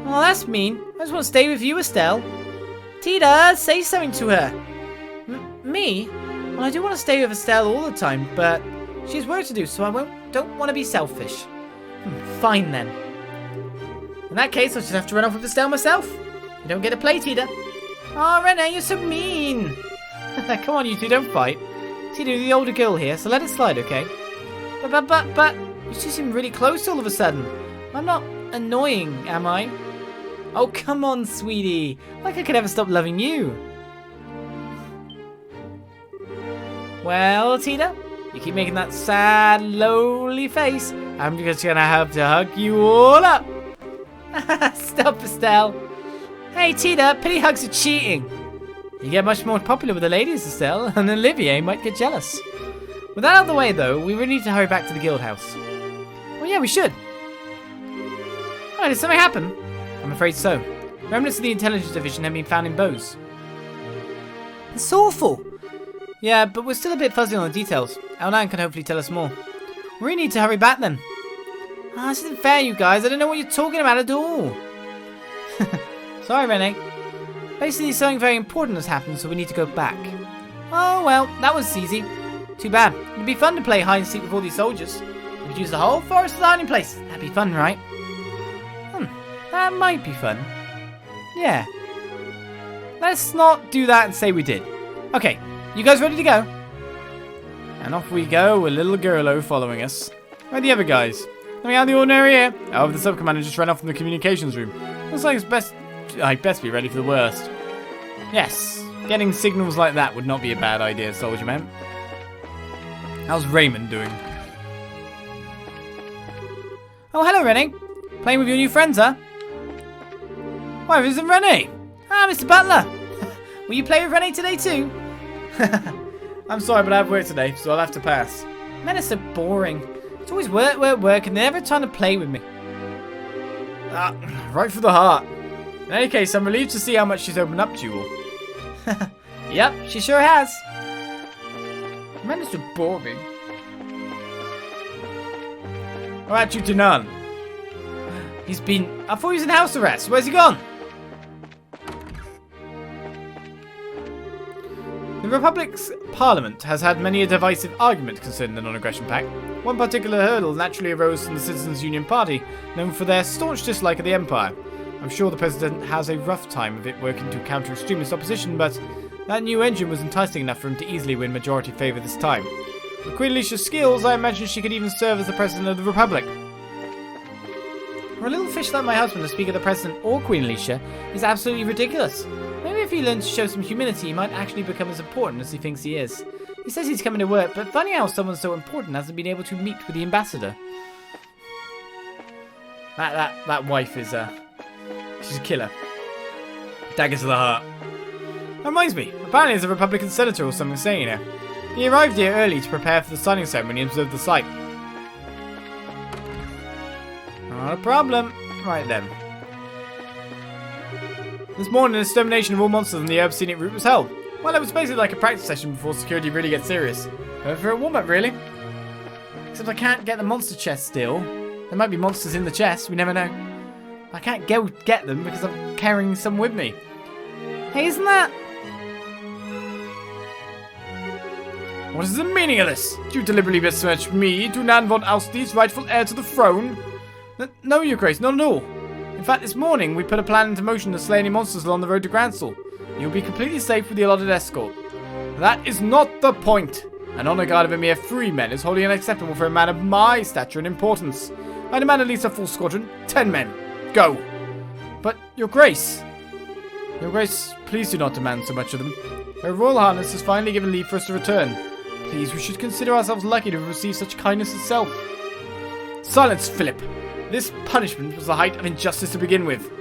Oh, that's mean. I just want to stay with you, Estelle. Tita, say something to her. Me? Well, I do want to stay with Estelle all the time, but she has work to do, so I don't want to be selfish. Fine then. In that case, I'll just have to run off with Estelle myself. You don't get to play, Tita. Oh, Renee, you're so mean. Come on, you two, don't fight. Tita, you're the older girl here, so let it slide, okay? But, you two seem really close all of a sudden. I'm not annoying, am I? Oh, come on, sweetie. Like I could ever stop loving you. Well, Tita, you keep making that sad, lonely face. I'm just gonna have to hug you all up. Stop, Estelle. Hey, Tita, pity hugs are cheating. You get much more popular with the ladies, Estelle, and Olivier might get jealous. With that out of the way, though, we really need to hurry back to the guild house. Well, yeah, we should. Oh, did something happen? I'm afraid so. Remnants of the intelligence division have been found in Bose. It's awful. Yeah, but we're still a bit fuzzy on the details. Elnan can hopefully tell us more. We really need to hurry back then. Ah, this isn't fair, you guys. I don't know what you're talking about at all. Sorry, Renee. Basically, something very important has happened, so we need to go back. Oh, well, that was easy. Too bad. It'd be fun to play hide and seek with all these soldiers. We could use the whole forest as a hiding place. That'd be fun, right? That might be fun. Yeah. Let's not do that and say we did. Okay, you guys ready to go? And off we go, with little Girlo following us. Where are the other guys? Nothing out of the ordinary here. Oh, the sub-commander just ran off from the communications room. Looks like I'd best be ready for the worst. Yes, getting signals like that would not be a bad idea, soldier man. How's Raymond doing? Oh, hello, Renee. Playing with your new friends, huh? Why, isn't Renee? Ah, Mr. Butler. Will you play with Renee today too? I'm sorry, but I have work today, so I'll have to pass. Men are so boring. It's always work, work, work, and they're never trying to play with me. Right for the heart. In any case, I'm relieved to see how much she's opened up to you all. Yep, she sure has. Men are so boring. How about you, Dinan? I thought he was in house arrest. Where's he gone? The Republic's Parliament has had many a divisive argument concerning the Non-Aggression Pact. One particular hurdle naturally arose from the Citizens' Union Party, known for their staunch dislike of the Empire. I'm sure the President has a rough time of it working to counter extremist opposition, but that new engine was enticing enough for him to easily win majority favour this time. With Queen Alicia's skills, I imagine she could even serve as the President of the Republic. For a little fish like my husband to speak of the President or Queen Alicia is absolutely ridiculous. Maybe if he learned to show some humility, he might actually become as important as he thinks he is. He says he's coming to work, but funny how someone so important hasn't been able to meet with the ambassador. That wife is, she's a killer. Dagger to the heart. That reminds me, apparently there's a Republican senator or something staying here. He arrived here early to prepare for the signing ceremony and observe the site. Not a problem. Right then. This morning, an extermination of all monsters on the Herb Scenic route was held. Well, it was basically like a practice session before security really gets serious. For a warm-up, really. Except I can't get the monster chest still. There might be monsters in the chest, we never know. I can't go get them because I'm carrying some with me. Hey, isn't that... What is the meaning of this? Do you deliberately besmirch me, Dunan von Austi's rightful heir to the throne? No, Your Grace, not at all. In fact, this morning we put a plan into motion to slay any monsters along the road to Grancel. You'll be completely safe with the allotted escort. That is not the point. An honor guard of a mere 3 men is wholly unacceptable for a man of my stature and importance. I demand at least a full squadron, 10 men. Go. But, Your Grace... Your Grace, please do not demand so much of them. Her Royal Highness has finally given leave for us to return. Please, we should consider ourselves lucky to have received such kindness itself. Silence, Philip. This punishment was the height of injustice to begin with.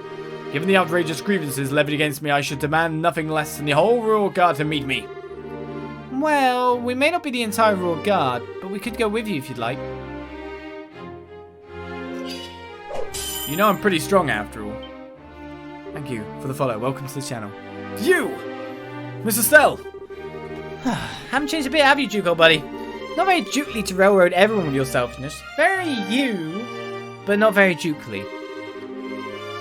Given the outrageous grievances levied against me, I should demand nothing less than the whole Royal Guard to meet me. Well, we may not be the entire Royal Guard, but we could go with you if you'd like. You know I'm pretty strong after all. Thank you for the follow. Welcome to the channel. You! Miss Estelle! Haven't changed a bit, have you, Duke, old buddy? Not very dukely to railroad everyone with your selfishness. Very you, but not very dukely.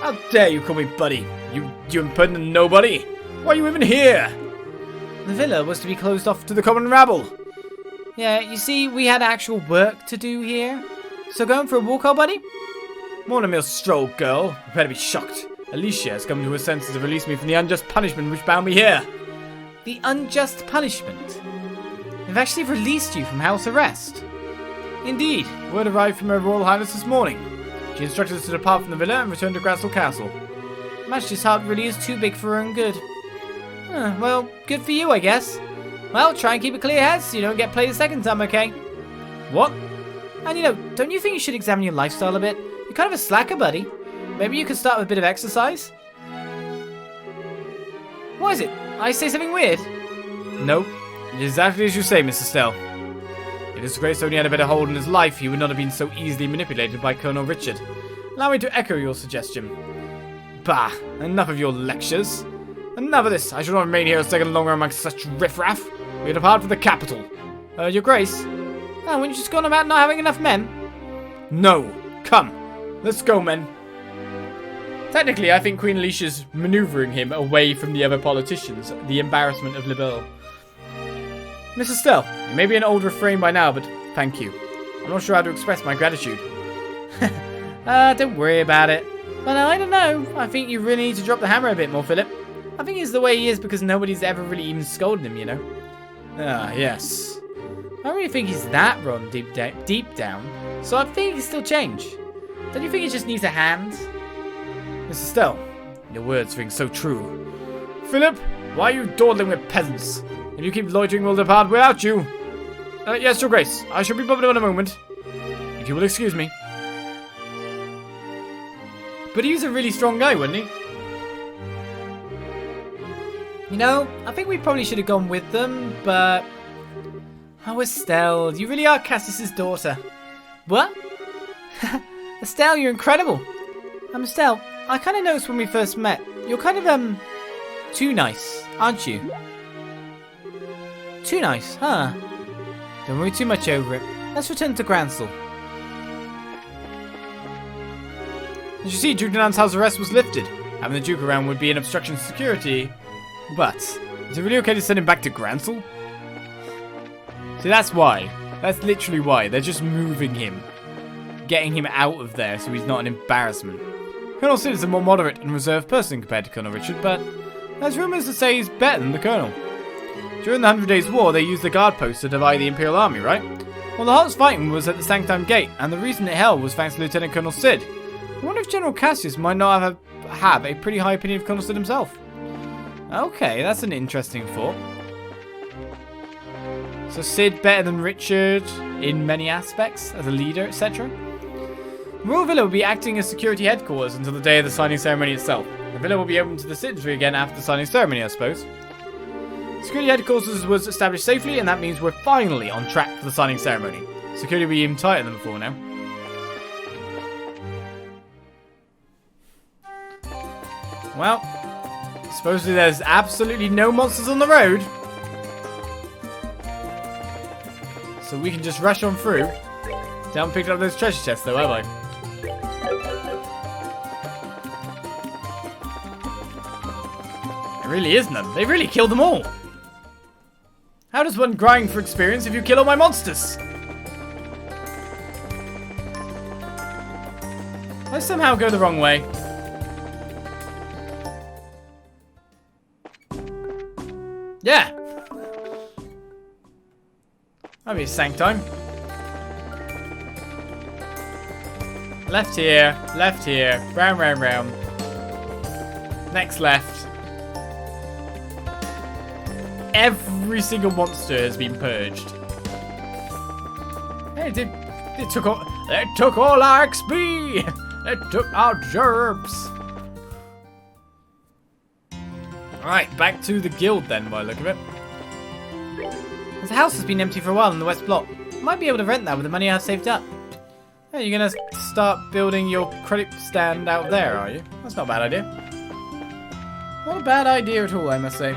How dare you call me buddy? You impertinent nobody! Why are you even here? The villa was to be closed off To the common rabble! Yeah, you see, we had actual work to do here. So going for a walk, old buddy? More than a mere stroll, girl. Prepare to be shocked. Alicia has come to her senses to release me from the unjust punishment which bound me here. The unjust punishment? They've actually released you from house arrest. Indeed. Word arrived from Her Royal Highness this morning. She instructed us to depart from the villa and return to Grancel Castle. Majesty's heart really is too big for her own good. Well, good for you, I guess. Well, try and keep a clear head so you don't get played a second time, okay? What? And you know, don't you think you should examine your lifestyle a bit? You're kind of a slacker, buddy. Maybe you could start with a bit of exercise? What is it? I say something weird? No. It is exactly as you say, Miss Estelle. If His Grace only had a better hold on his life, he would not have been so easily manipulated by Colonel Richard. Allow me to echo your suggestion. Bah, enough of your lectures. Enough of this. I shall not remain here a second longer amongst such riffraff. We depart for the capital. Your Grace? Oh, wouldn't you just gone about not having enough men? No. Come. Let's go, men. Technically, I think Queen Alicia's maneuvering him away from the other politicians, the embarrassment of Liberl. Miss Estelle, it may be an old refrain by now, but thank you. I'm not sure how to express my gratitude. Don't worry about it. But I don't know. I think you really need to drop the hammer a bit more, Philip. I think he's the way he is because nobody's ever really even scolded him, you know? Ah, yes. I don't really think he's that wrong deep down, so I think he can still change. Don't you think he just needs a hand? Miss Estelle, your words ring so true. Philip, why are you dawdling with peasants? If you keep loitering, we'll depart without you. Yes, Your Grace, I shall be bubbling in a moment. If you will excuse me. But he was a really strong guy, wasn't he? You know, I think we probably should have gone with them, but... Oh, Estelle, you really are Cassius's daughter. What? Estelle, you're incredible. Estelle, I kind of noticed when we first met, you're kind of, too nice, aren't you? Too nice, huh? Don't worry too much over it. Let's return to Grancel. As you see, Duke Nan's house arrest was lifted. Having the Duke around would be an obstruction to security. But, is it really okay to send him back to Grancel? See, that's why. That's literally why. They're just moving him. Getting him out of there so he's not an embarrassment. Colonel Sid is a more moderate and reserved person compared to Colonel Richard, but there's rumours that say he's better than the Colonel. During the 100 Days' War, they used the guard post to divide the Imperial Army, right? Well, the hottest fighting was at the Sanctum Gate, and the reason it held was thanks to Lieutenant Colonel Sid. I wonder if General Cassius might not have a pretty high opinion of Colonel Sid himself. Okay, that's an interesting thought. So Sid better than Richard in many aspects, as a leader, etc. The Royal Villa will be acting as security headquarters until the day of the signing ceremony itself. The villa will be open to the citizenry again after the signing ceremony, I suppose. Security headquarters was established safely, and that means we're finally on track for the signing ceremony. Security will be even tighter than before now. Well, supposedly there's absolutely no monsters on the road. So we can just rush on through. They haven't picked up those treasure chests though, have I? There really is none. They really killed them all. How does one grind for experience if you kill all my monsters? I somehow go the wrong way. Yeah. That'll be a sank time. Left here, round, round, round. Next left. Every single monster has been purged. Hey, they took all our XP. They took our gerbs. Alright, back to the guild then, by the look of it. The house has been empty for a while in the west block. Might be able to rent that with the money I've saved up. Hey, you're gonna start building your credit stand out there, are you? That's not a bad idea. Not a bad idea at all, I must say.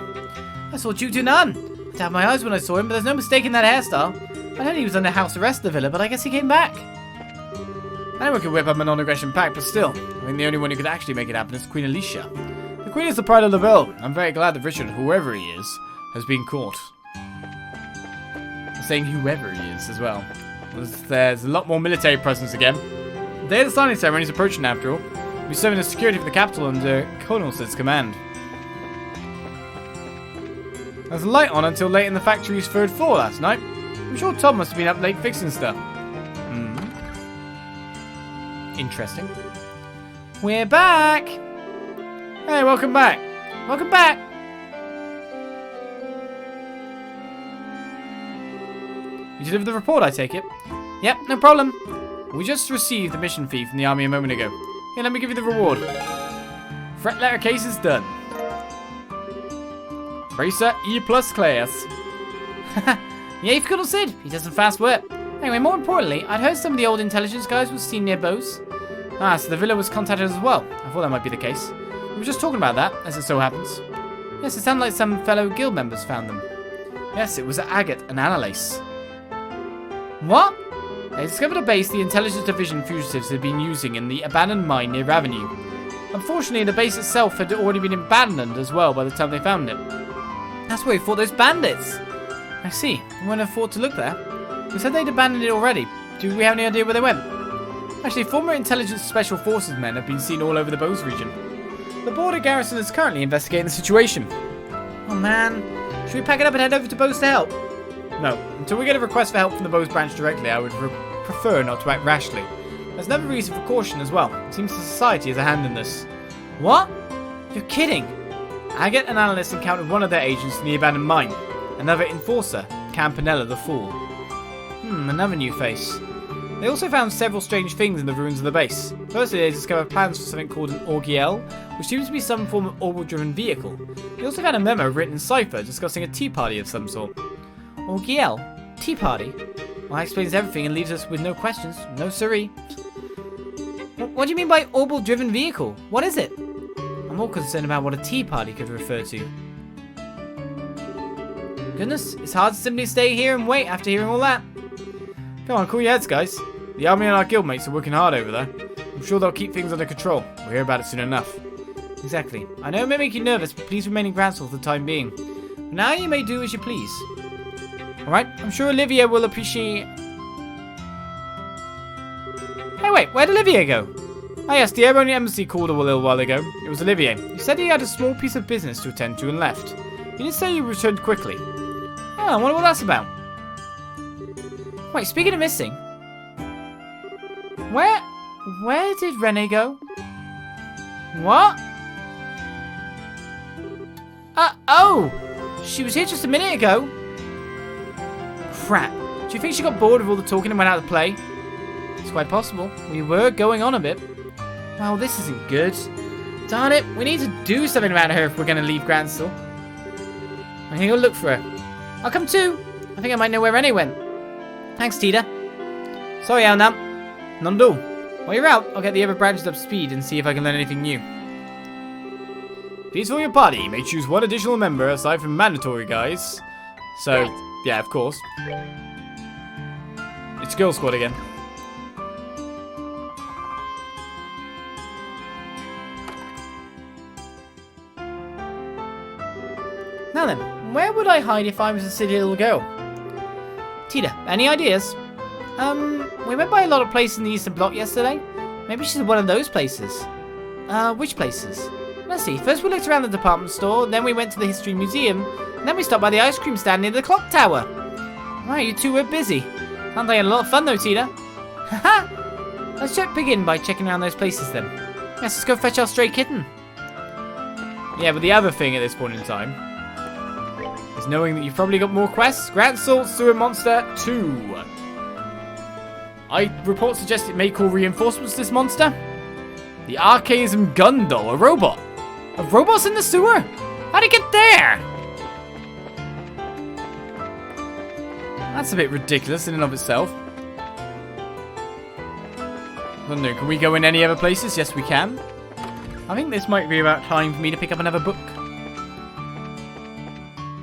I saw Jutunan. I had my eyes when I saw him, but there's no mistake in that hairstyle. I heard he was under house arrest at the villa, but I guess he came back. Anyone could whip up a non-aggression pact, but still, I think the only one who could actually make it happen is Queen Alicia. The Queen is the pride of Liberl. I'm very glad that Richard, whoever he is, has been caught. I'm saying whoever he is as well. There's a lot more military presence again. The day of the signing ceremony is approaching after all. We'll be serving as security for the capital under Colonel Sid's command. There's a light on until late in the factory's third floor last night. I'm sure Tom must have been up late fixing stuff. Interesting. We're back! Hey, welcome back. Welcome back! You delivered the report, I take it? Yep, no problem. We just received the mission fee from the army a moment ago. Here, let me give you the reward. Threat letter case is done. Tracer E+ class. Yay for Colonel Sid. He does some fast work. Anyway, more importantly, I'd heard some of the old intelligence guys were seen near Bose. Ah, so the villa was contacted as well. I thought that might be the case. We were just talking about that, as it so happens. Yes, it sounded like some fellow guild members found them. Yes, it was Agate Anelace. What? They discovered a base the intelligence division fugitives had been using in the abandoned mine near Avenue. Unfortunately, the base itself had already been abandoned as well by the time they found it. That's where we fought those bandits. I see. I wouldn't have thought to look there. We said they'd abandoned it already. Do we have any idea where they went? Actually, former intelligence special forces men have been seen all over the Bose region. The border garrison is currently investigating the situation. Oh man. Should we pack it up and head over to Bose to help? No. Until we get a request for help from the Bose branch directly, I would prefer not to act rashly. There's another reason for caution as well. It seems the society has a hand in this. What? You're kidding. Agate and Anelace encountered one of their agents in the abandoned mine. Another enforcer, Campanella the Fool. Another new face. They also found several strange things in the ruins of the base. Firstly, they discovered plans for something called an Orgiel, which seems to be some form of orbital-driven vehicle. They also found a memo written in cipher discussing a tea party of some sort. Orgiel? Tea party? Well, that explains everything and leaves us with no questions. No siree. What do you mean by orbital-driven vehicle? What is it? I'm more concerned about what a tea party could refer to. Goodness, it's hard to simply stay here and wait after hearing all that. Come on, cool your heads, guys. The army and our guildmates are working hard over there. I'm sure they'll keep things under control. We'll hear about it soon enough. Exactly. I know it may make you nervous, but please remain in Grancel for the time being. For now, you may do as you please. Alright, I'm sure Olivia will appreciate... Hey, wait, where'd Olivia go? Ah, yes, the Airborne Embassy called a little while ago. It was Olivier. He said he had a small piece of business to attend to and left. He did say he returned quickly. Oh, I wonder what that's about. Wait, speaking of missing, where did Rene go? What? Oh! She was here just a minute ago. Crap. Do you think she got bored of all the talking and went out to play? It's quite possible. We were going on a bit. Well, this isn't good. Darn it, we need to do something about her if we're going to leave Grancel. I'm going to go look for her. I'll come too. I think I might know where Rennie went. Thanks, Tita. Sorry, Alnam. Nando. While you're out, I'll get the other branches up to speed and see if I can learn anything new. Please, for your party, you may choose one additional member aside from mandatory guys. So, yeah, of course. It's Girl Squad again. Now then, where would I hide if I was a silly little girl? Tita, any ideas? We went by a lot of places in the Eastern Bloc yesterday. Maybe she's one of those places. Which places? Let's see. First we looked around the department store, then we went to the History Museum, and then we stopped by the ice cream stand near the clock tower. Wow, you two were busy. Sounds like a lot of fun though, Tita. Haha! Let's begin by checking around those places then. Yes, let's go fetch our stray kitten. Yeah, but the other thing at this point in time is knowing that you've probably got more quests. Grancel Sewer Monster 2. Reports suggest it may call reinforcements to this monster. The Archaism Gun Doll, a robot. A robot's in the sewer? How'd it get there? That's a bit ridiculous in and of itself. I don't know, can we go in any other places? Yes, we can. I think this might be about time for me to pick up another book.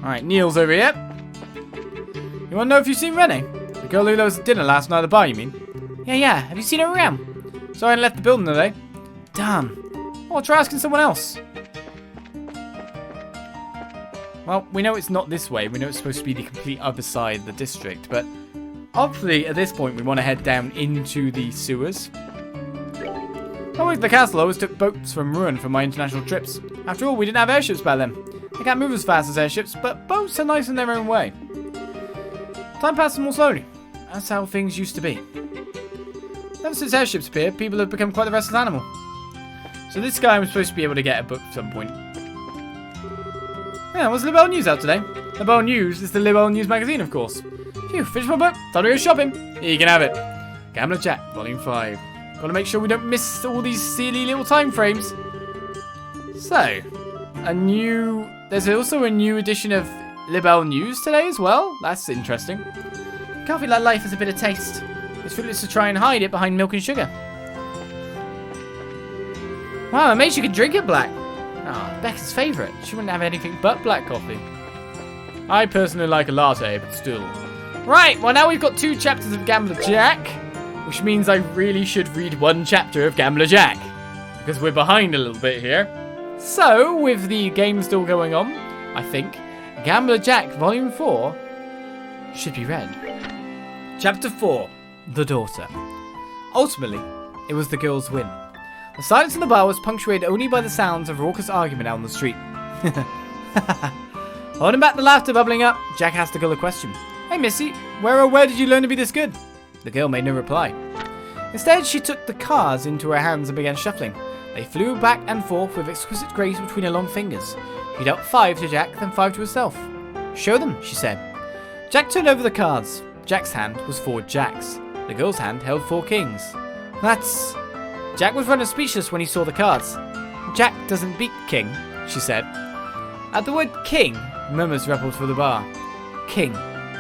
Alright, Nial's over here. You want to know if you've seen Rennie? The girl who was at dinner last night at the bar, you mean? Yeah. Have you seen her around? Sorry I left the building today. Damn. Oh, try asking someone else. Well, we know it's not this way. We know it's supposed to be the complete other side of the district, but obviously at this point we want to head down into the sewers. When I worked at the castle, I always took boats from Ruin for my international trips. After all, we didn't have airships back then. They can't move as fast as airships, but boats are nice in their own way. Time passes more slowly. That's how things used to be. Ever since airships appeared, people have become quite the restless animal. So this guy was supposed to be able to get a book at some point. Yeah, what's Liberl News out today? Liberl News is the Liberl News magazine, of course. Phew, finished my book. Time to go shopping. Here, you can have it. Gambler Jack, Volume 5. Gotta make sure we don't miss all these silly little time frames. So, there's also a new edition of Liberl News today as well. That's interesting. Can't feel like life has a bit of taste. It's fruitless to try and hide it behind milk and sugar. Wow, it makes you could drink it black. Ah, Becca's favourite. She wouldn't have anything but black coffee. I personally like a latte, but still. Right, well now we've got 2 chapters of Gambler Jack, which means I really should read 1 chapter of Gambler Jack, because we're behind a little bit here. So, with the game still going on, I think Gambler Jack Volume 4 should be read. Chapter 4, The Daughter. Ultimately, it was the girl's win. The silence in the bar was punctuated only by the sounds of raucous argument out on the street. Holding back the laughter bubbling up, Jack asked the girl a question. Hey Missy, where did you learn to be this good? The girl made no reply. Instead, she took the cards into her hands and began shuffling. They flew back and forth with exquisite grace between her long fingers. She dealt 5 to Jack, then 5 to herself. Show them, she said. Jack turned over the cards. Jack's hand was 4 jacks. The girl's hand held 4 kings. That's... Jack was rather speechless when he saw the cards. Jack doesn't beat king, she said. At the word king, murmurs rippled through the bar. King.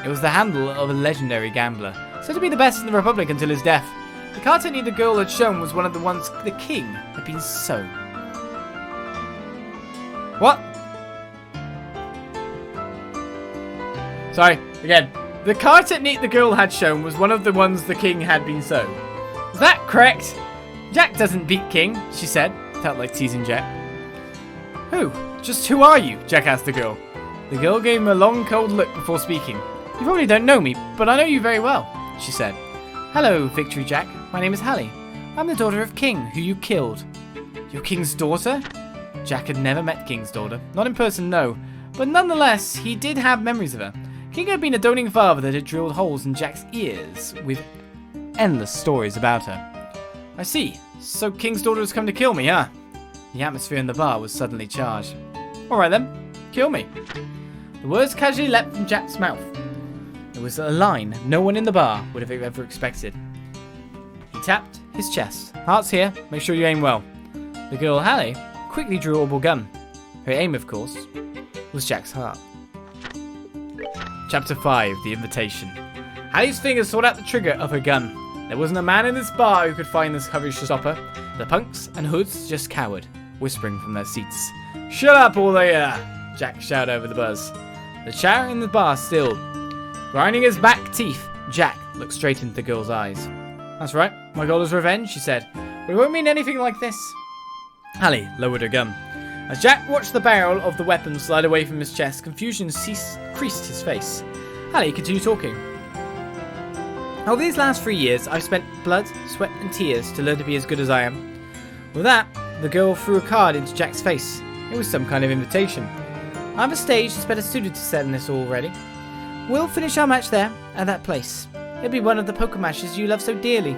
It was the handle of a legendary gambler, said to be the best in the Republic until his death. The card technique the girl had shown was one of the ones the king had been sown. What? Sorry, again. The card technique the girl had shown was one of the ones the king had been sown. Is that correct? Jack doesn't beat king, she said. Felt like teasing Jack. Who? Just who are you? Jack asked the girl. The girl gave him a long, cold look before speaking. You probably don't know me, but I know you very well, she said. Hello, Victory Jack. My name is Hallie. I'm the daughter of King, who you killed. Your King's daughter? Jack had never met King's daughter. Not in person, no. But nonetheless, he did have memories of her. King had been a doting father that had drilled holes in Jack's ears with endless stories about her. I see. So King's daughter has come to kill me, huh? The atmosphere in the bar was suddenly charged. Alright then. kill me. The words casually leapt from Jack's mouth. It was a line no one in the bar would have ever expected. He tapped his chest. Heart's here. Make sure you aim well. The girl, Hallie, quickly drew a orbital gun. Her aim, of course, was Jack's heart. Chapter 5, The Invitation. Hallie's fingers sought out the trigger of her gun. There wasn't a man in this bar who could find this courage to stop her. The punks and hoods just cowered, whispering from their seats. "Shut up, all of ya!" Jack shouted over the buzz. The chatter in the bar stilled. Grinding his back teeth, Jack looked straight into the girl's eyes. "That's right, my goal is revenge," she said. "But it won't mean anything like this." Hallie lowered her gun. As Jack watched the barrel of the weapon slide away from his chest, confusion creased his face. Hallie continued talking. "Over these last 3 years, I've spent blood, sweat, and tears to learn to be as good as I am." With that, the girl threw a card into Jack's face. It was some kind of invitation. "I have a stage that's better suited to setting this already. We'll finish our match there, at that place. It'll be one of the poker matches you love so dearly.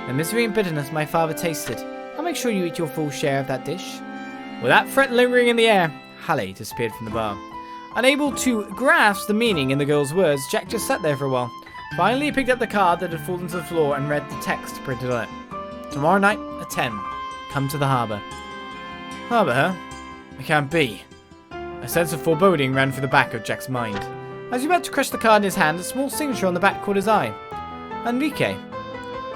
The misery and bitterness my father tasted. I'll make sure you eat your full share of that dish." With that threat lingering in the air, Hallie disappeared from the bar. Unable to grasp the meaning in the girl's words, Jack just sat there for a while. Finally, he picked up the card that had fallen to the floor and read the text printed on it. "Tomorrow night at 10. Come to the harbour." Harbour, huh? It can't be. A sense of foreboding ran through the back of Jack's mind. As he was about to crush the card in his hand, a small signature on the back caught his eye. Enrique.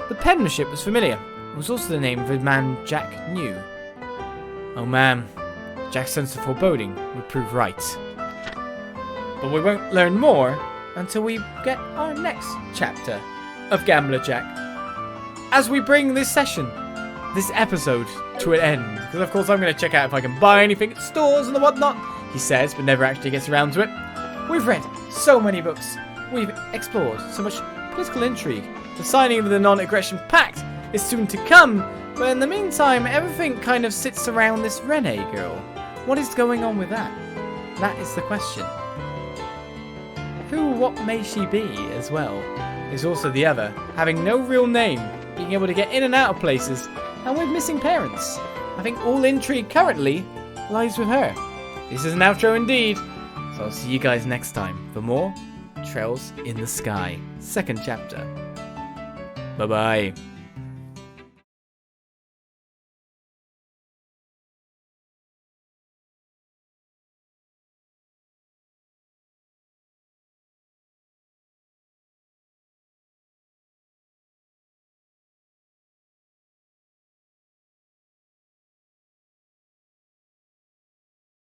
The penmanship was familiar. It was also the name of a man Jack knew. Oh man, Jack's sense of foreboding would prove right. But we won't learn more until we get our next chapter of Gambler Jack. As we bring this episode to an end. Because of course I'm going to check out if I can buy anything at stores and whatnot, he says, but never actually gets around to it. We've read so many books. We've explored so much political intrigue. The signing of the non-aggression pact is soon to come. But in the meantime, everything kind of sits around this Renee girl. What is going on with that? That is the question. What may she be as well? Is also the other, having no real name, being able to get in and out of places, and with missing parents. I think all intrigue currently lies with her. This is an outro indeed. So I'll see you guys next time for more Trails in the Sky, 2nd chapter. Bye bye.